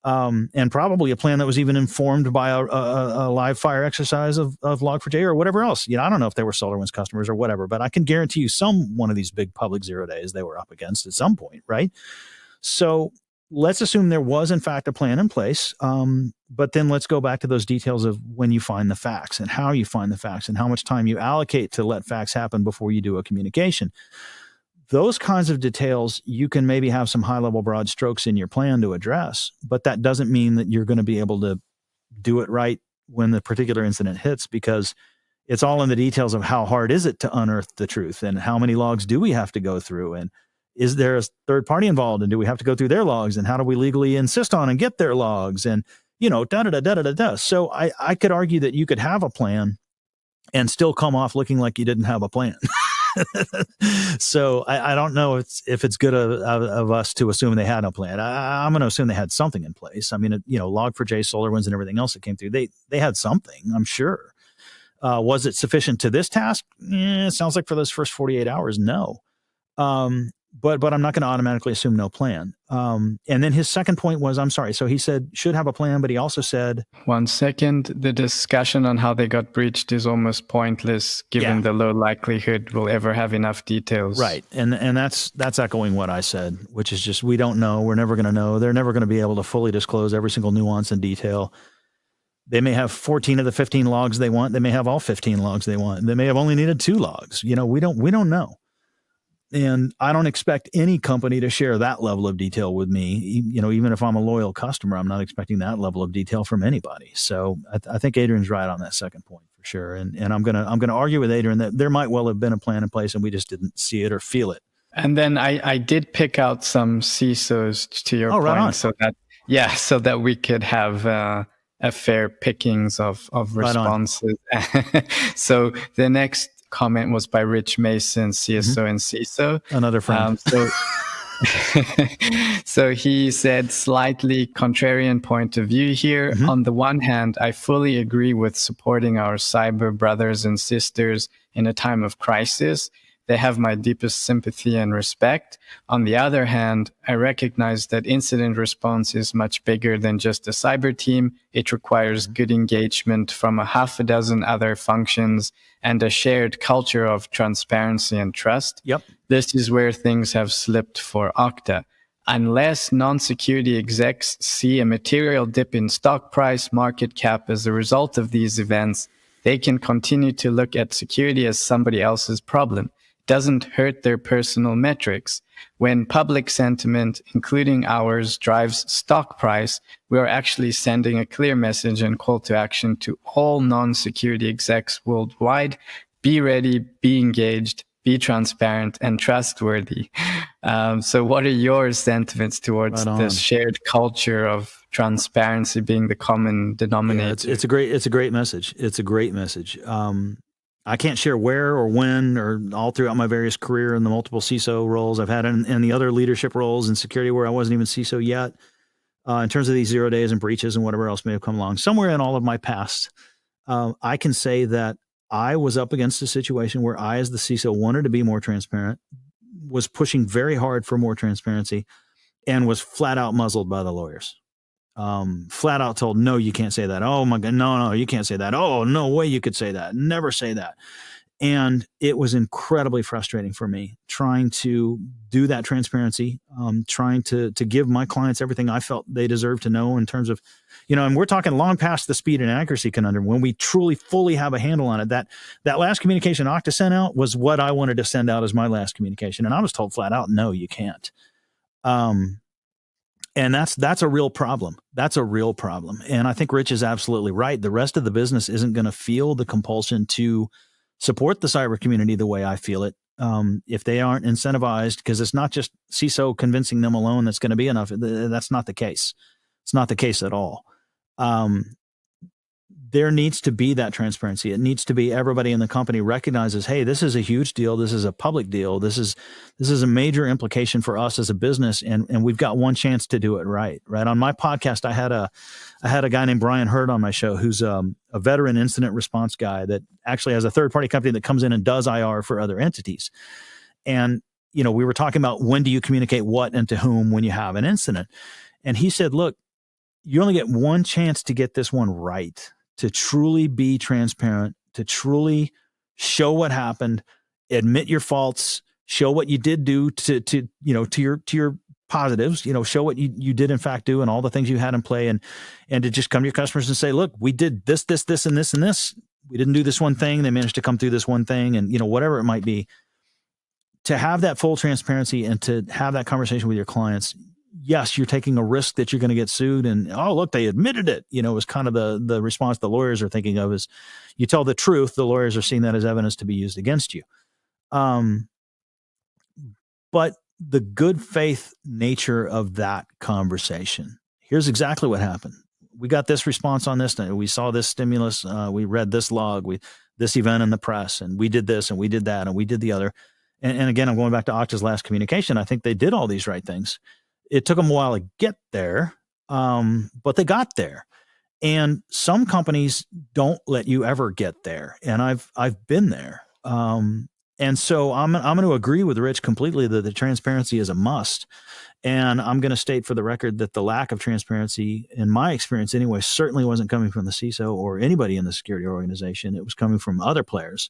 and probably a plan that was even informed by a live fire exercise of Log4j or whatever else. I don't know if they were SolarWinds customers or whatever, but I can guarantee you one of these big public 0 days they were up against at some point, right? So let's assume there was, in fact, a plan in place. But then let's go back to those details of when you find the facts and how you find the facts and how much time you allocate to let facts happen before you do a communication. Those kinds of details, you can maybe have some high-level broad strokes in your plan to address, but that doesn't mean that you're going to be able to do it right when the particular incident hits, because it's all in the details of how hard is it to unearth the truth and how many logs do we have to go through, and is there a third party involved, and do we have to go through their logs, and how do we legally insist on and get their logs, and da-da-da-da-da-da. So I could argue that you could have a plan and still come off looking like you didn't have a plan. So I don't know if it's good of us to assume they had a plan. I'm going to assume they had something in place. I mean, Log4j, SolarWinds, and everything else that came through, they had something, I'm sure. Was it sufficient to this task? It sounds like for those first 48 hours, no. But I'm not going to automatically assume no plan. And then his second point was, I'm sorry. So he said should have a plan, but he also said, 1 second,
the discussion on how they got breached is almost pointless given the low likelihood we'll ever have enough details.
Right. And that's echoing what I said, which is just, we don't know. We're never going to know. They're never going to be able to fully disclose every single nuance and detail. They may have 14 of the 15 logs they want. They may have all 15 logs they want. They may have only needed 2 logs. We don't know. And I don't expect any company to share that level of detail with me. Even if I'm a loyal customer, I'm not expecting that level of detail from anybody. So I think Adrian's right on that second point for sure. And I'm gonna argue with Adrian that there might well have been a plan in place and we just didn't see it or feel it.
And then I did pick out some CISOs to your point,
right,
so that we could have a fair pickings of responses. Right. So the next comment was by Rich Mason, CSO and CISO.
Another friend.
So he said slightly contrarian point of view here. On the one hand, I fully agree with supporting our cyber brothers and sisters in a time of crisis. They have my deepest sympathy and respect. On the other hand, I recognize that incident response is much bigger than just a cyber team. It requires good engagement from a half a dozen other functions and a shared culture of transparency and trust.
Yep.
This is where things have slipped for Okta. Unless non-security execs see a material dip in stock price, market cap as a result of these events, they can continue to look at security as somebody else's problem. It doesn't hurt their personal metrics. When public sentiment, including ours, drives stock price, we are actually sending a clear message and call to action to all non-security execs worldwide. Be ready, be engaged, be transparent and trustworthy. So what are your sentiments towards this shared culture of transparency being the common denominator?
Yeah, it's a great message. It's a great message. I can't share where or when or all throughout my various career in the multiple CISO roles I've had and the other leadership roles in security where I wasn't even CISO yet, in terms of these 0 days and breaches and whatever else may have come along. Somewhere in all of my past, I can say that I was up against a situation where I, as the CISO, wanted to be more transparent, was pushing very hard for more transparency, and was flat out muzzled by the lawyers. Flat out told, no, you can't say that. Oh my God, no, you can't say that. Oh, no way you could say that. Never say that. And it was incredibly frustrating for me trying to do that transparency, trying to give my clients everything I felt they deserved to know in terms of, and we're talking long past the speed and accuracy conundrum when we truly fully have a handle on it. That last communication Okta sent out was what I wanted to send out as my last communication. And I was told flat out, no, you can't. And that's a real problem. That's a real problem. And I think Rich is absolutely right. The rest of the business isn't going to feel the compulsion to support the cyber community the way I feel it. If they aren't incentivized, because it's not just CISO convincing them alone that's going to be enough. That's not the case. It's not the case at all. There needs to be that transparency. It needs to be everybody in the company recognizes, hey, this is a huge deal. This is a public deal. This is a major implication for us as a business, and we've got one chance to do it right. Right. On my podcast, I had a guy named Brian Hurd on my show who's a veteran incident response guy that actually has a third-party company that comes in and does IR for other entities. And, we were talking about when do you communicate what and to whom when you have an incident. And he said, look, you only get one chance to get this one right, to truly be transparent, to truly show what happened, admit your faults, show what you did do to your positives, show what you did in fact do and all the things you had in play, and to just come to your customers and say, look, we did this, and this, and this. We didn't do this one thing. They managed to come through this one thing, and whatever it might be. To have that full transparency and to have that conversation with your clients, yes, you're taking a risk that you're going to get sued, and oh, look, they admitted it. Was kind of the response the lawyers are thinking of is, you tell the truth, the lawyers are seeing that as evidence to be used against you. But the good faith nature of that conversation, here's exactly what happened. We got this response on this. We saw this stimulus. We read this log. This event in the press, and we did this, and we did that, and we did the other. And again, I'm going back to Okta's last communication. I think they did all these right things. It took them a while to get there, but they got there. And some companies don't let you ever get there, and I've been there. And so I'm going to agree with Rich completely that the transparency is a must. And I'm going to state for the record that the lack of transparency, in my experience anyway, certainly wasn't coming from the CISO or anybody in the security organization. It was coming from other players.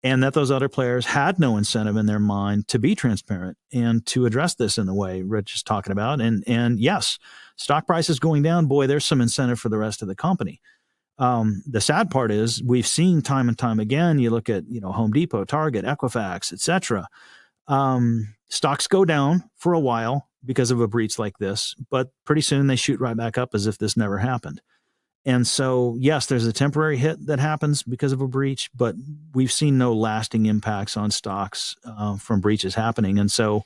And that those other players had no incentive in their mind to be transparent and to address this in the way Rich is talking about. And yes, stock price is going down. Boy, there's some incentive for the rest of the company. The sad part is we've seen time and time again, you look at, Home Depot, Target, Equifax, et cetera. Stocks go down for a while because of a breach like this, but pretty soon they shoot right back up as if this never happened. And so, yes, there's a temporary hit that happens because of a breach, but we've seen no lasting impacts on stocks from breaches happening. And so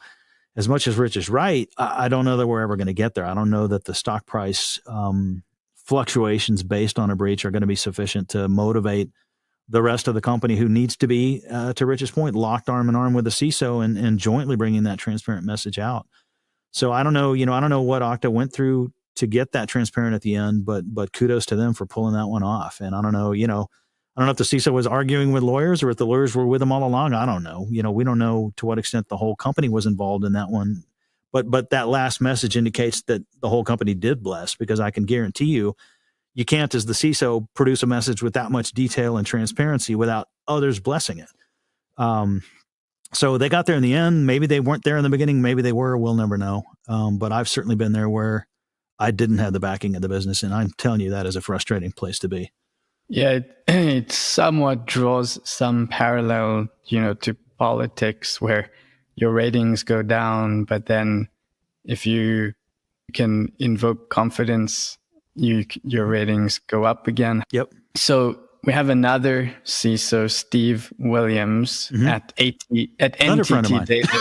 as much as Rich is right, I don't know that we're ever going to get there. I don't know that the stock price fluctuations based on a breach are going to be sufficient to motivate the rest of the company who needs to be, to Rich's point, locked arm in arm with the CISO and jointly bringing that transparent message out. So I don't know, I don't know what Okta went through to get that transparent at the end, but kudos to them for pulling that one off. And I don't know, I don't know if the CISO was arguing with lawyers or if the lawyers were with them all along. I don't know. We don't know to what extent the whole company was involved in that one. But that last message indicates that the whole company did bless, because I can guarantee you can't, as the CISO, produce a message with that much detail and transparency without others blessing it. So they got there in the end. Maybe they weren't there in the beginning. Maybe they were. We'll never know. But I've certainly been there where I didn't have the backing of the business. And I'm telling you, that is a frustrating place to be.
Yeah, it somewhat draws some parallel, to politics, where your ratings go down, but then if you can invoke confidence, your ratings go up again.
Yep.
So we have another CISO, Steve Williams, at NTT Data.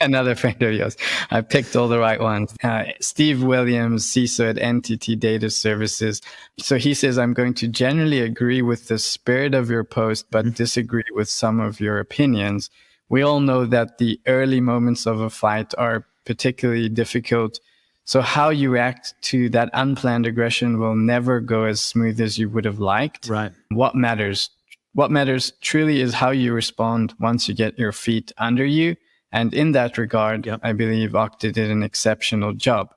Another friend of yours. I picked all the right ones. Steve Williams, CISO at NTT Data Services. So he says, I'm going to generally agree with the spirit of your post, but disagree with some of your opinions. We all know that the early moments of a fight are particularly difficult. So how you react to that unplanned aggression will never go as smooth as you would have liked.
Right.
What matters truly is how you respond once you get your feet under you. And in that regard, I believe Okta did an exceptional job.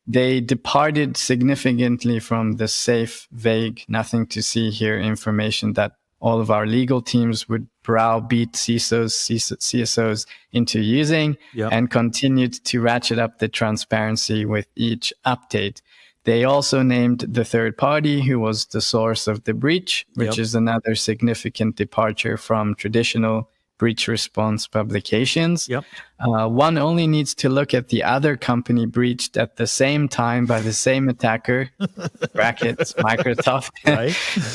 They departed significantly from the safe, vague, nothing to see here information that all of our legal teams would browbeat CISOs into using, and continued to ratchet up the transparency with each update. They also named the third party who was the source of the breach, which is another significant departure from traditional breach response publications. One only needs to look at the other company breached at the same time by the same attacker, brackets, Microsoft,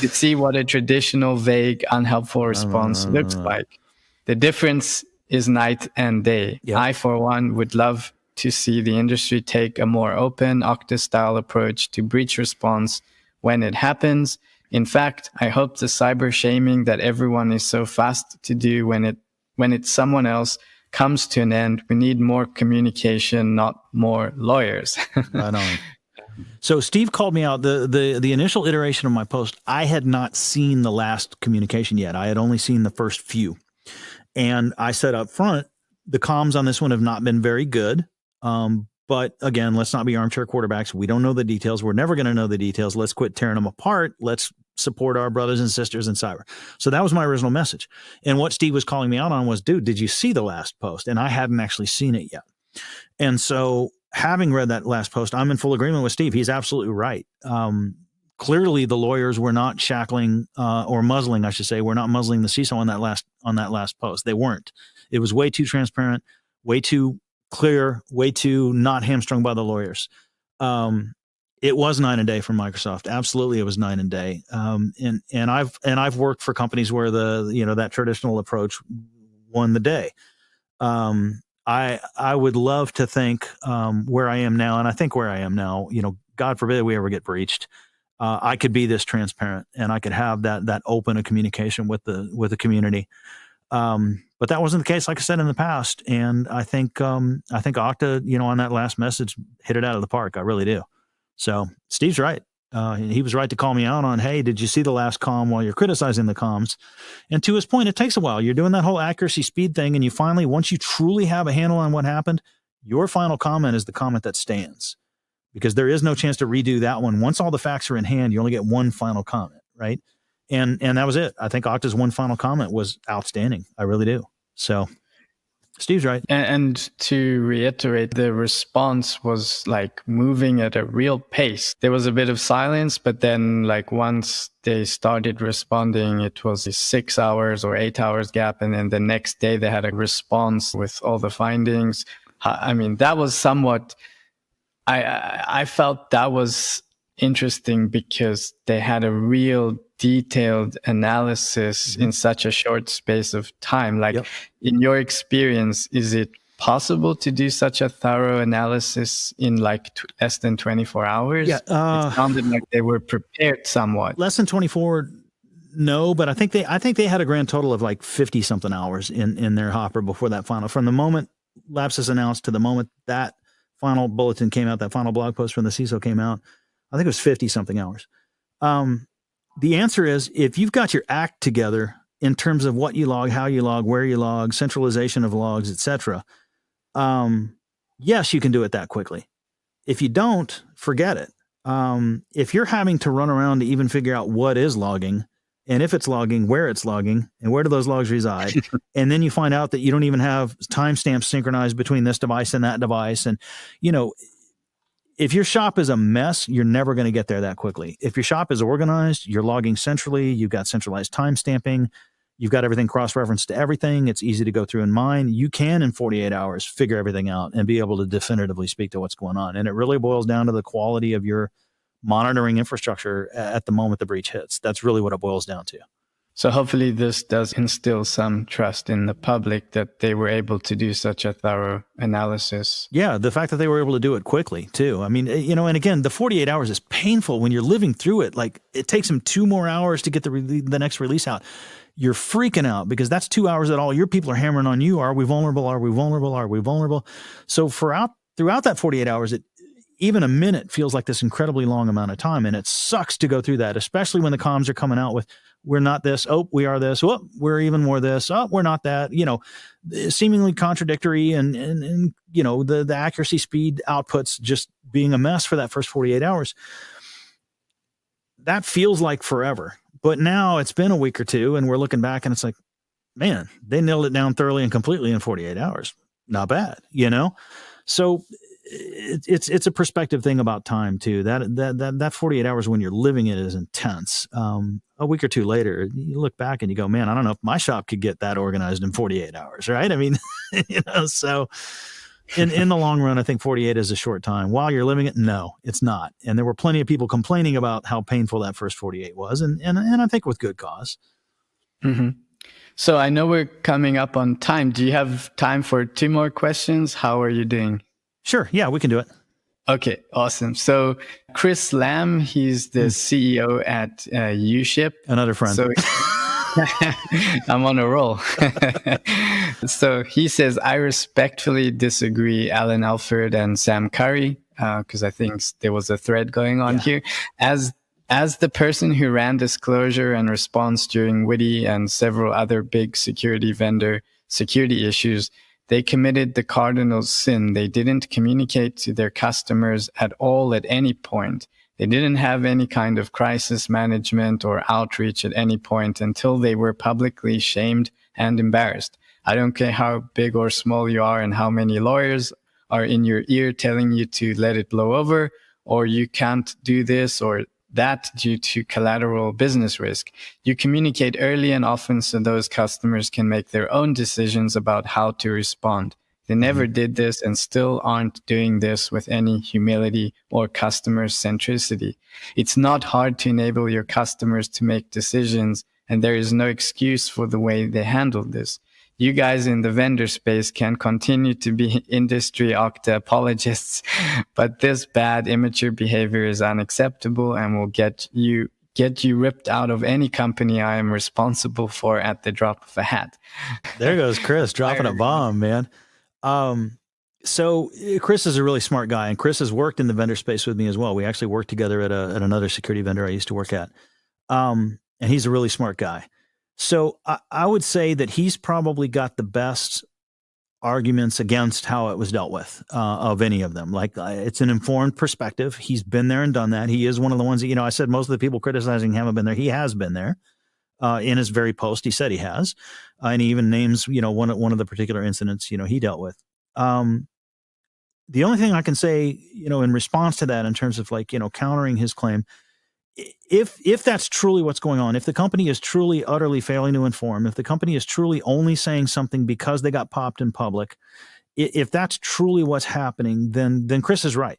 to see what a traditional, vague, unhelpful response looks like. The difference is night and day. I, for one, would love to see the industry take a more open Okta-style approach to breach response when it happens. In fact, I hope the cyber shaming that everyone is so fast to do when it's someone else comes to an end. We need more communication, not more lawyers.
Right on. So Steve called me out. The initial iteration of my post, I had not seen the last communication yet. I had only seen the first few. And I said up front, the comms on this one have not been very good. But again, let's not be armchair quarterbacks. We don't know the details. We're never going to know the details. Let's quit tearing them apart. Let's support our brothers and sisters in cyber. So that was my original message. And what Steve was calling me out on was, dude, did you see the last post? And I hadn't actually seen it yet. And so having read that last post, I'm in full agreement with Steve. He's absolutely right. Clearly the lawyers were not shackling or muzzling, I should say. We're not muzzling the CISO on that last post. They weren't. It was way too transparent, way too clear, way too not hamstrung by the lawyers. It was night and day for Microsoft. Absolutely, it was night and day. And I've worked for companies where that traditional approach won the day. I would love to think where I am now, and I think where I am now, God forbid we ever get breached. I could be this transparent, and I could have that open a communication with the community. But that wasn't the case, like I said, in the past. And I think Okta, on that last message, hit it out of the park. I really do. So Steve's right. He was right to call me out on, hey, did you see the last comm while you're criticizing the comms? And to his point, it takes a while. You're doing that whole accuracy speed thing. And you finally, once you truly have a handle on what happened, your final comment is the comment that stands, because there is no chance to redo that one. Once all the facts are in hand, you only get one final comment, right? And that was it. I think Okta's one final comment was outstanding. I really do. So Steve's right.
And to reiterate, the response was like moving at a real pace. There was a bit of silence, but then like once they started responding, it was a 6 hours or 8 hours gap. And then the next day they had a response with all the findings. I mean, that was somewhat, I felt that was interesting because they had a real detailed analysis in such a short space of time. Like, in your experience, is it possible to do such a thorough analysis in like less than 24 hours?
Yeah,
it sounded like they were prepared somewhat.
Less than 24, no, but I think they had a grand total of like 50 something hours in their hopper before that final. From the moment lapses announced to the moment that final bulletin came out, that final blog post from the CISO came out, I think it was 50 something hours. The answer is, if you've got your act together in terms of what you log, how you log, where you log, centralization of logs, etc., yes, you can do it that quickly. If you don't, forget it. If you're having to run around to even figure out what is logging, and if it's logging, where it's logging, and where do those logs reside, and then you find out that you don't even have timestamps synchronized between this device and that device, and if your shop is a mess, you're never going to get there that quickly. If your shop is organized, you're logging centrally, you've got centralized timestamping, you've got everything cross-referenced to everything, it's easy to go through and mine, you can, in 48 hours, figure everything out and be able to definitively speak to what's going on. And it really boils down to the quality of your monitoring infrastructure at the moment the breach hits. That's really what it boils down to.
So hopefully this does instill some trust in the public that they were able to do such a thorough analysis.
Yeah, the fact that they were able to do it quickly too. I mean, and again, the 48 hours is painful when you're living through it. Like, it takes them 2 more hours to get the next release out. You're freaking out because that's 2 hours that all your people are hammering on you. Are we vulnerable? Are we vulnerable? Are we vulnerable? So throughout that 48 hours, even a minute feels like this incredibly long amount of time. And it sucks to go through that, especially when the comms are coming out with, we're not this. Oh, we are this. Oh, we're even more this. Oh, we're not that. Seemingly contradictory, and the accuracy speed outputs just being a mess for that first 48 hours. That feels like forever. But now it's been a week or two, and we're looking back, and it's like, man, they nailed it down thoroughly and completely in 48 hours. Not bad, So it's a perspective thing about time too. That 48 hours when you're living it is intense. A week or two later, you look back and you go, man, I don't know if my shop could get that organized in 48 hours, right? I mean, so in the long run, I think 48 is a short time. While you're living it, no, it's not. And there were plenty of people complaining about how painful that first 48 was, and I think with good cause.
Mm-hmm. So I know we're coming up on time. Do you have time for 2 more questions? How are you doing?
Sure. Yeah, we can do it.
Okay, awesome. So Chris Lamb, he's the CEO at UShip.
Another friend.
So I'm on a roll. So he says, I respectfully disagree, Allan Alford and Sam Curry, because I think there was a thread going on here. As the person who ran disclosure and response during Witty and several other big security vendor security issues, they committed the cardinal sin. They didn't communicate to their customers at all at any point. They didn't have any kind of crisis management or outreach at any point until they were publicly shamed and embarrassed. I don't care how big or small you are and how many lawyers are in your ear telling you to let it blow over, or you can't do this or that due to collateral business risk. You communicate early and often so those customers can make their own decisions about how to respond. They never did this and still aren't doing this with any humility or customer centricity. It's not hard to enable your customers to make decisions, and there is no excuse for the way they handled this. You guys in the vendor space can continue to be industry Okta apologists, but this bad, immature behavior is unacceptable and will get you ripped out of any company I am responsible for at the drop of a hat.
There goes Chris dropping a bomb, man. So Chris is a really smart guy, and Chris has worked in the vendor space with me as well. We actually worked together at another security vendor I used to work at. And he's a really smart guy. So I would say that he's probably got the best arguments against how it was dealt with of any of them. Like, it's an informed perspective. He's been there and done that. He is one of the ones that, I said most of the people criticizing haven't been there. He has been there in his very post. He said he has. And he even names, one of the particular incidents, he dealt with. The only thing I can say, in response to that in terms of countering his claim, if that's truly what's going on, if the company is truly utterly failing to inform, if the company is truly only saying something because they got popped in public, if that's truly what's happening, then Chris is right.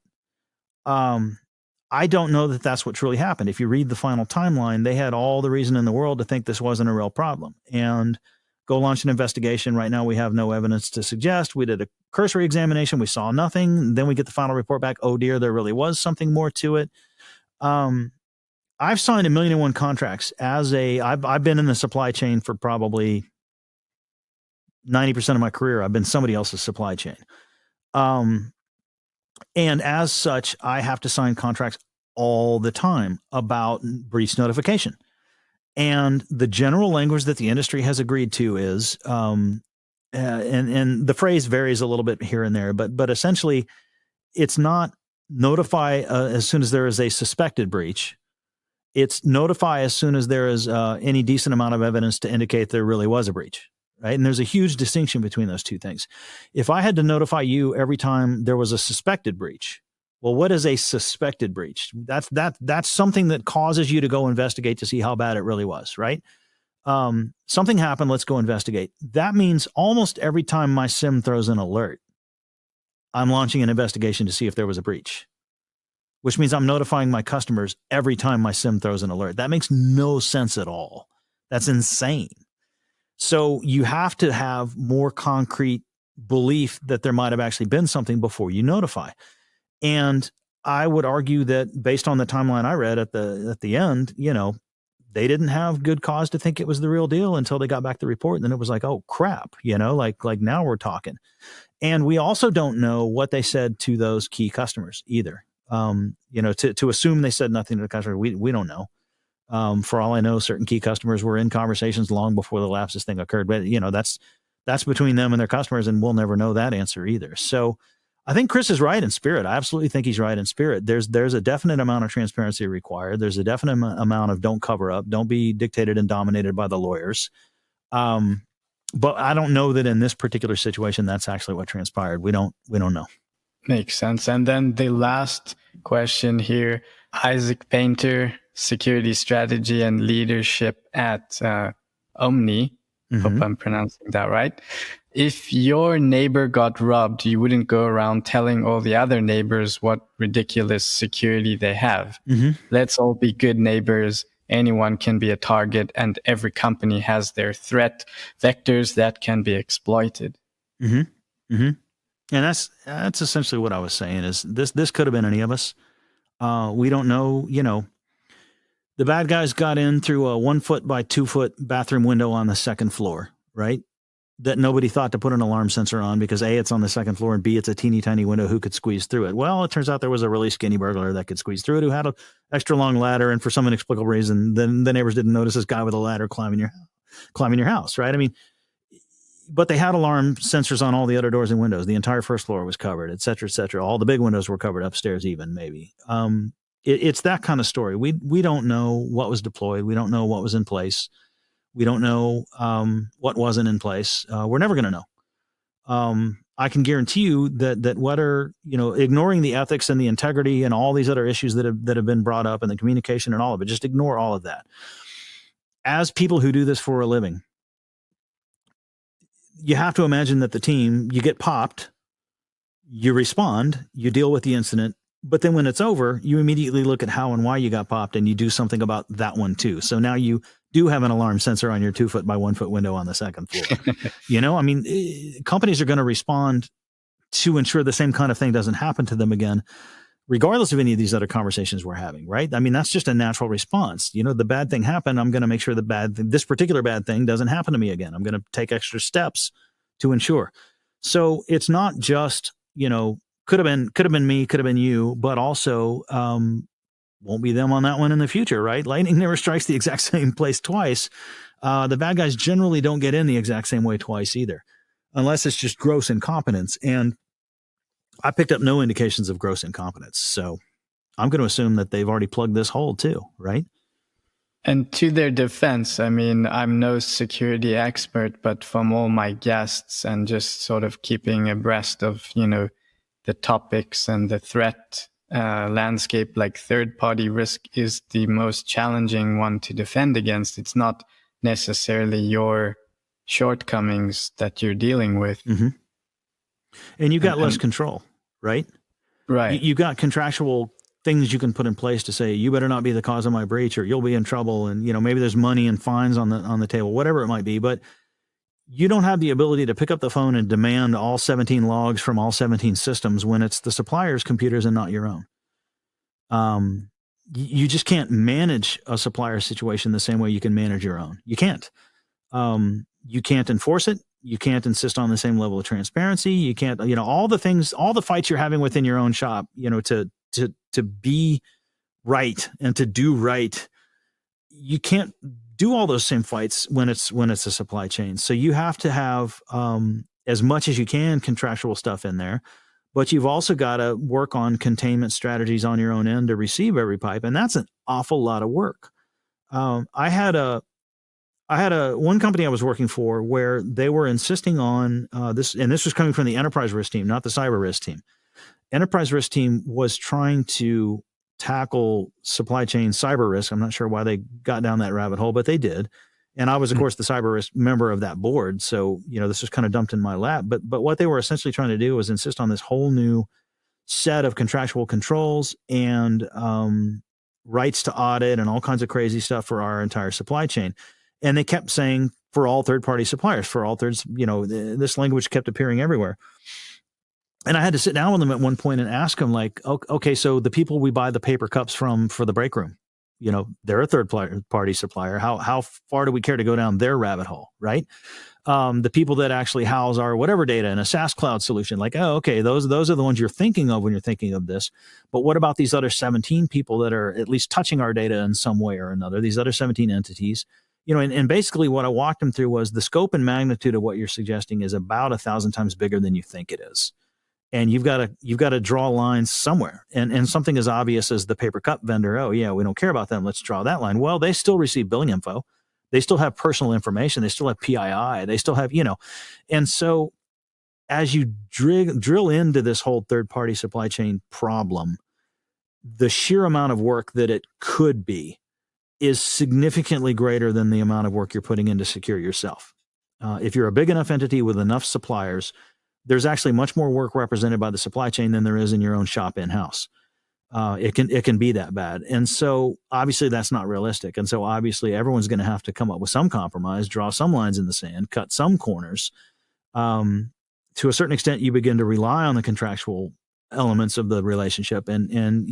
I don't know that that's what truly happened. If you read the final timeline, they had all the reason in the world to think this wasn't a real problem and go launch an investigation. Right now, we have no evidence to suggest. We did a cursory examination. We saw nothing. Then we get the final report back. Oh dear, there really was something more to it. I've signed 1,000,001 contracts I've been in the supply chain for probably 90% of my career, I've been somebody else's supply chain. And as such, I have to sign contracts all the time about breach notification. And the general language that the industry has agreed to is, and the phrase varies a little bit here and there, but essentially, it's not notify as soon as there is a suspected breach. It's notify as soon as there is any decent amount of evidence to indicate there really was a breach, right? And there's a huge distinction between those two things. If I had to notify you every time there was a suspected breach, well, what is a suspected breach? That's something that causes you to go investigate to see how bad it really was, right? Something happened, let's go investigate. That means almost every time my SIM throws an alert, I'm launching an investigation to see if there was a breach, which means I'm notifying my customers every time my SIM throws an alert. That makes no sense at all. That's insane. So you have to have more concrete belief that there might have actually been something before you notify. And I would argue that based on the timeline I read at the end, they didn't have good cause to think it was the real deal until they got back the report. And then it was like, oh crap, like now we're talking. And we also don't know what they said to those key customers either. To assume they said nothing to the customer, we don't know. For all I know, certain key customers were in conversations long before the lapses thing occurred. But that's between them and their customers, and we'll never know that answer either. So I think Chris is right in spirit. I absolutely think he's right in spirit. There's a definite amount of transparency required. There's a definite amount of don't cover up, don't be dictated and dominated by the lawyers. But I don't know that in this particular situation, that's actually what transpired. We don't know.
Makes sense. And then the last question here, Isaac Painter, security strategy and leadership at Omni. Hope I'm pronouncing that right. If your neighbor got robbed, you wouldn't go around telling all the other neighbors what ridiculous security they have. Let's all be good neighbors. Anyone can be a target, and every company has their threat vectors that can be exploited.
And that's essentially what I was saying is this could have been any of us. We don't know, the bad guys got in through a 1 foot by 2 foot bathroom window on the second floor, right? That nobody thought to put an alarm sensor on because A, it's on the second floor, and B, it's a teeny tiny window. Who could squeeze through it? Well, it turns out there was a really skinny burglar that could squeeze through it, who had an extra long ladder, and for some inexplicable reason, then the neighbors didn't notice this guy with a ladder climbing your house, right? I mean, but they had alarm sensors on all the other doors and windows. The entire first floor was covered, et cetera, et cetera. All the big windows were covered upstairs, even maybe. It's that kind of story. We don't know what was deployed. We don't know what was in place. We don't know what wasn't in place. We're never going to know. I can guarantee you that whether, ignoring the ethics and the integrity and all these other issues that have been brought up and the communication and all of it, just ignore all of that. As people who do this for a living, you have to imagine that the team, you get popped, you respond, you deal with the incident, but then when it's over, you immediately look at how and why you got popped and you do something about that one too. So now you do have an alarm sensor on your 2 foot by 1 foot window on the second floor. Companies are going to respond to ensure the same kind of thing doesn't happen to them again, regardless of any of these other conversations we're having, right? I mean, that's just a natural response. The bad thing happened. I'm going to make sure this particular bad thing doesn't happen to me again. I'm going to take extra steps to ensure. So it's not just, could have been me, could have been you, but also won't be them on that one in the future, right? Lightning never strikes the exact same place twice. The bad guys generally don't get in the exact same way twice either, unless it's just gross incompetence. And I picked up no indications of gross incompetence. So I'm going to assume that they've already plugged this hole too, right?
And to their defense, I mean, I'm no security expert, but from all my guests and just sort of keeping abreast of, the topics and the threat landscape, like third-party risk is the most challenging one to defend against. It's not necessarily your shortcomings that you're dealing with.
And you got less control, right?
Right.
You got contractual things you can put in place to say, you better not be the cause of my breach or you'll be in trouble. And, maybe there's money and fines on the table, whatever it might be. But you don't have the ability to pick up the phone and demand all 17 logs from all 17 systems when it's the supplier's computers and not your own. You just can't manage a supplier situation the same way you can manage your own. You can't. You can't enforce it. You can't insist on the same level of transparency. You can't, all the things, all the fights you're having within your own shop, to be right and to do right. You can't do all those same fights when it's a supply chain. So you have to have, as much as you can, contractual stuff in there, but you've also got to work on containment strategies on your own end to receive every pipe. And that's an awful lot of work. I had one company I was working for where they were insisting on this, and this was coming from the enterprise risk team, not the cyber risk team. Enterprise risk team was trying to tackle supply chain cyber risk. I'm not sure why they got down that rabbit hole, but they did. And I was, of course, the cyber risk member of that board. So, this was kind of dumped in my lap. But what they were essentially trying to do was insist on this whole new set of contractual controls and rights to audit and all kinds of crazy stuff for our entire supply chain. And they kept saying for all third-party suppliers, for all thirds, this language kept appearing everywhere. And I had to sit down with them at one point and ask them, like, okay, so the people we buy the paper cups from for the break room, they're a third-party supplier. How far do we care to go down their rabbit hole, right? The people that actually house our whatever data in a SaaS cloud solution, like, oh, okay, those are the ones you're thinking of when you're thinking of this. But what about these other 17 people that are at least touching our data in some way or another, these other 17 entities? And basically what I walked them through was the scope and magnitude of what you're suggesting is about 1,000 times bigger than you think it is. And you've got to draw lines somewhere. And something as obvious as the paper cup vendor, oh yeah, we don't care about them, let's draw that line. Well, they still receive billing info. They still have personal information. They still have PII. They still have, and so as you drill into this whole third-party supply chain problem, the sheer amount of work that it could be is significantly greater than the amount of work you're putting in to secure yourself. If you're a big enough entity with enough suppliers, there's actually much more work represented by the supply chain than there is in your own shop in-house. It can be that bad. And so obviously that's not realistic. And so obviously everyone's going to have to come up with some compromise, draw some lines in the sand, cut some corners. To a certain extent, you begin to rely on the contractual elements of the relationship. And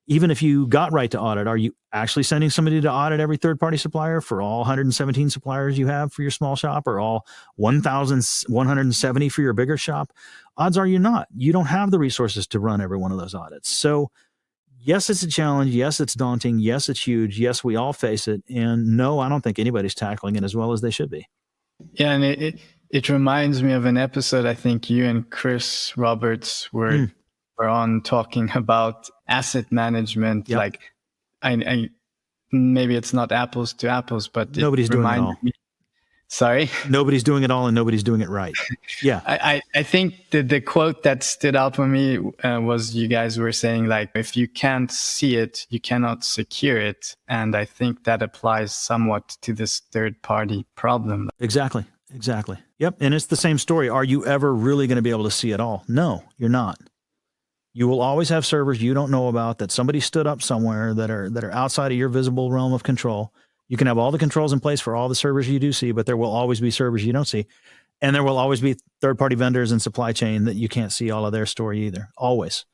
even if you got right to audit, are you actually sending somebody to audit every third-party supplier for all 117 suppliers you have for your small shop, or all 1,170 for your bigger shop? Odds are you're not. You don't have the resources to run every one of those audits. So yes, it's a challenge. Yes, it's daunting. Yes, it's huge. Yes, we all face it. And no, I don't think anybody's tackling it as well as they should be.
Yeah, and it reminds me of an episode I think you and Chris Roberts were on talking about asset management. Yep. Like, I maybe it's not apples to apples, but
nobody's doing it all.
Sorry?
Nobody's doing it all and nobody's doing it right. Yeah.
I think the quote that stood out for me was you guys were saying, like, if you can't see it, you cannot secure it. And I think that applies somewhat to this third-party problem.
Exactly. Yep. And it's the same story. Are you ever really going to be able to see it all? No, you're not. You will always have servers you don't know about that somebody stood up somewhere that are outside of your visible realm of control. You can have all the controls in place for all the servers you do see, but there will always be servers you don't see. And there will always be third-party vendors and supply chain that you can't see all of their story either. Always.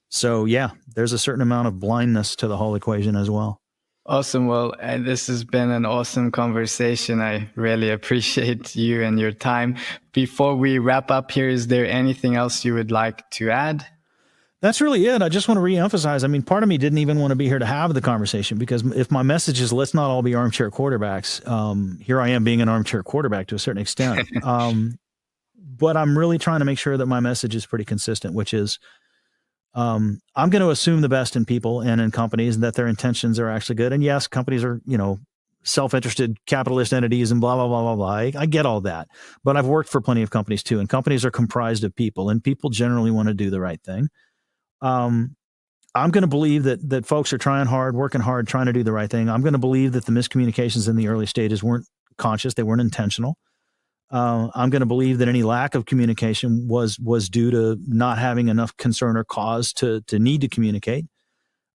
So yeah, there's a certain amount of blindness to the whole equation as well.
Awesome. Well, this has been an awesome conversation. I really appreciate you and your time. Before we wrap up here, is there anything else you would like to add?
That's really it. I just want to reemphasize. I mean, part of me didn't even want to be here to have the conversation, because if my message is let's not all be armchair quarterbacks, here I am being an armchair quarterback to a certain extent. But I'm really trying to make sure that my message is pretty consistent, which is I'm going to assume the best in people and in companies, and that their intentions are actually good. And yes, companies are, self-interested capitalist entities and blah, blah, blah, blah, blah. I get all that. But I've worked for plenty of companies too, and companies are comprised of people, and people generally want to do the right thing. I'm going to believe that folks are trying hard, working hard, trying to do the right thing. I'm going to believe that the miscommunications in the early stages weren't conscious. They weren't intentional. I'm going to believe that any lack of communication was due to not having enough concern or cause to need to communicate.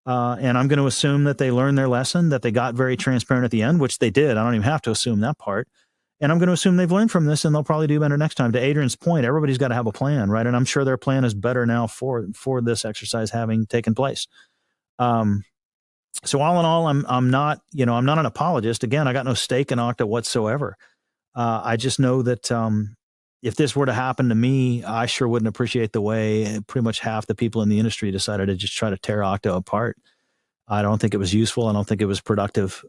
And I'm going to assume that they learned their lesson, that they got very transparent at the end, which they did. I don't even have to assume that part. And I'm going to assume they've learned from this, and they'll probably do better next time. To Adrian's point, everybody's got to have a plan, right? And I'm sure their plan is better now for this exercise having taken place. So all in all, I'm not an apologist. Again, I got no stake in Okta whatsoever. I just know that if this were to happen to me, I sure wouldn't appreciate the way pretty much half the people in the industry decided to just try to tear Okta apart. I don't think it was useful. I don't think it was productive.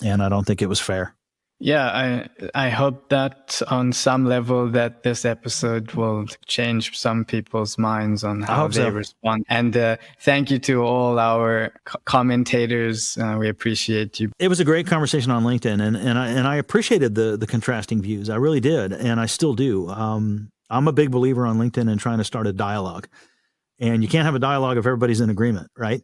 And I don't think it was fair.
Yeah, I hope that on some level that this episode will change some people's minds on how they respond. And thank you to all our commentators. We appreciate you.
It was a great conversation on LinkedIn, and I appreciated the contrasting views. I really did, and I still do. I'm a big believer on LinkedIn and trying to start a dialogue. And you can't have a dialogue if everybody's in agreement, right?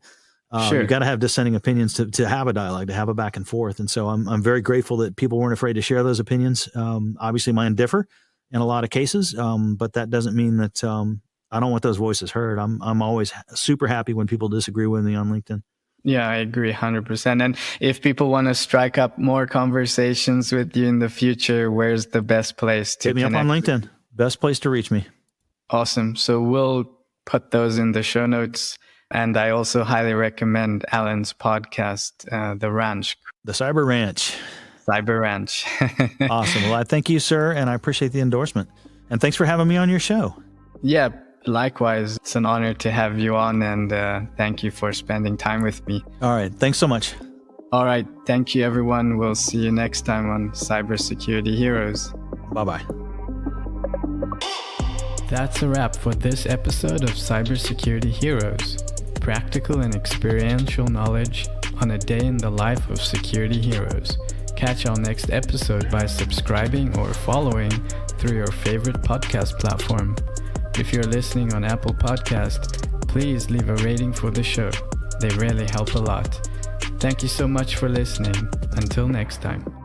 Sure.
You've got to have dissenting opinions to have a dialogue, to have a back and forth. And so I'm very grateful that people weren't afraid to share those opinions. Obviously mine differ in a lot of cases, but that doesn't mean that I don't want those voices heard. I'm always super happy when people disagree with me on LinkedIn.
Yeah, I agree 100%. And if people want to strike up more conversations with you in the future, where's the best place to
hit me up on LinkedIn? Best place to reach me.
Awesome. So we'll put those in the show notes. And I also highly recommend Allan's podcast, The Ranch.
The Cyber Ranch.
Cyber Ranch.
Awesome. Well, I thank you, sir, and I appreciate the endorsement. And thanks for having me on your show.
Yeah, likewise. It's an honor to have you on, and thank you for spending time with me.
All right. Thanks so much.
All right. Thank you, everyone. We'll see you next time on CyberSecurity Heroes.
Bye-bye.
That's a wrap for this episode of CyberSecurity Heroes. Practical and experiential knowledge on a day in the life of security heroes. Catch our next episode by subscribing or following through your favorite podcast platform. If you're listening on Apple Podcast, please leave a rating for the show. They really help a lot. Thank you so much for listening. Until next time.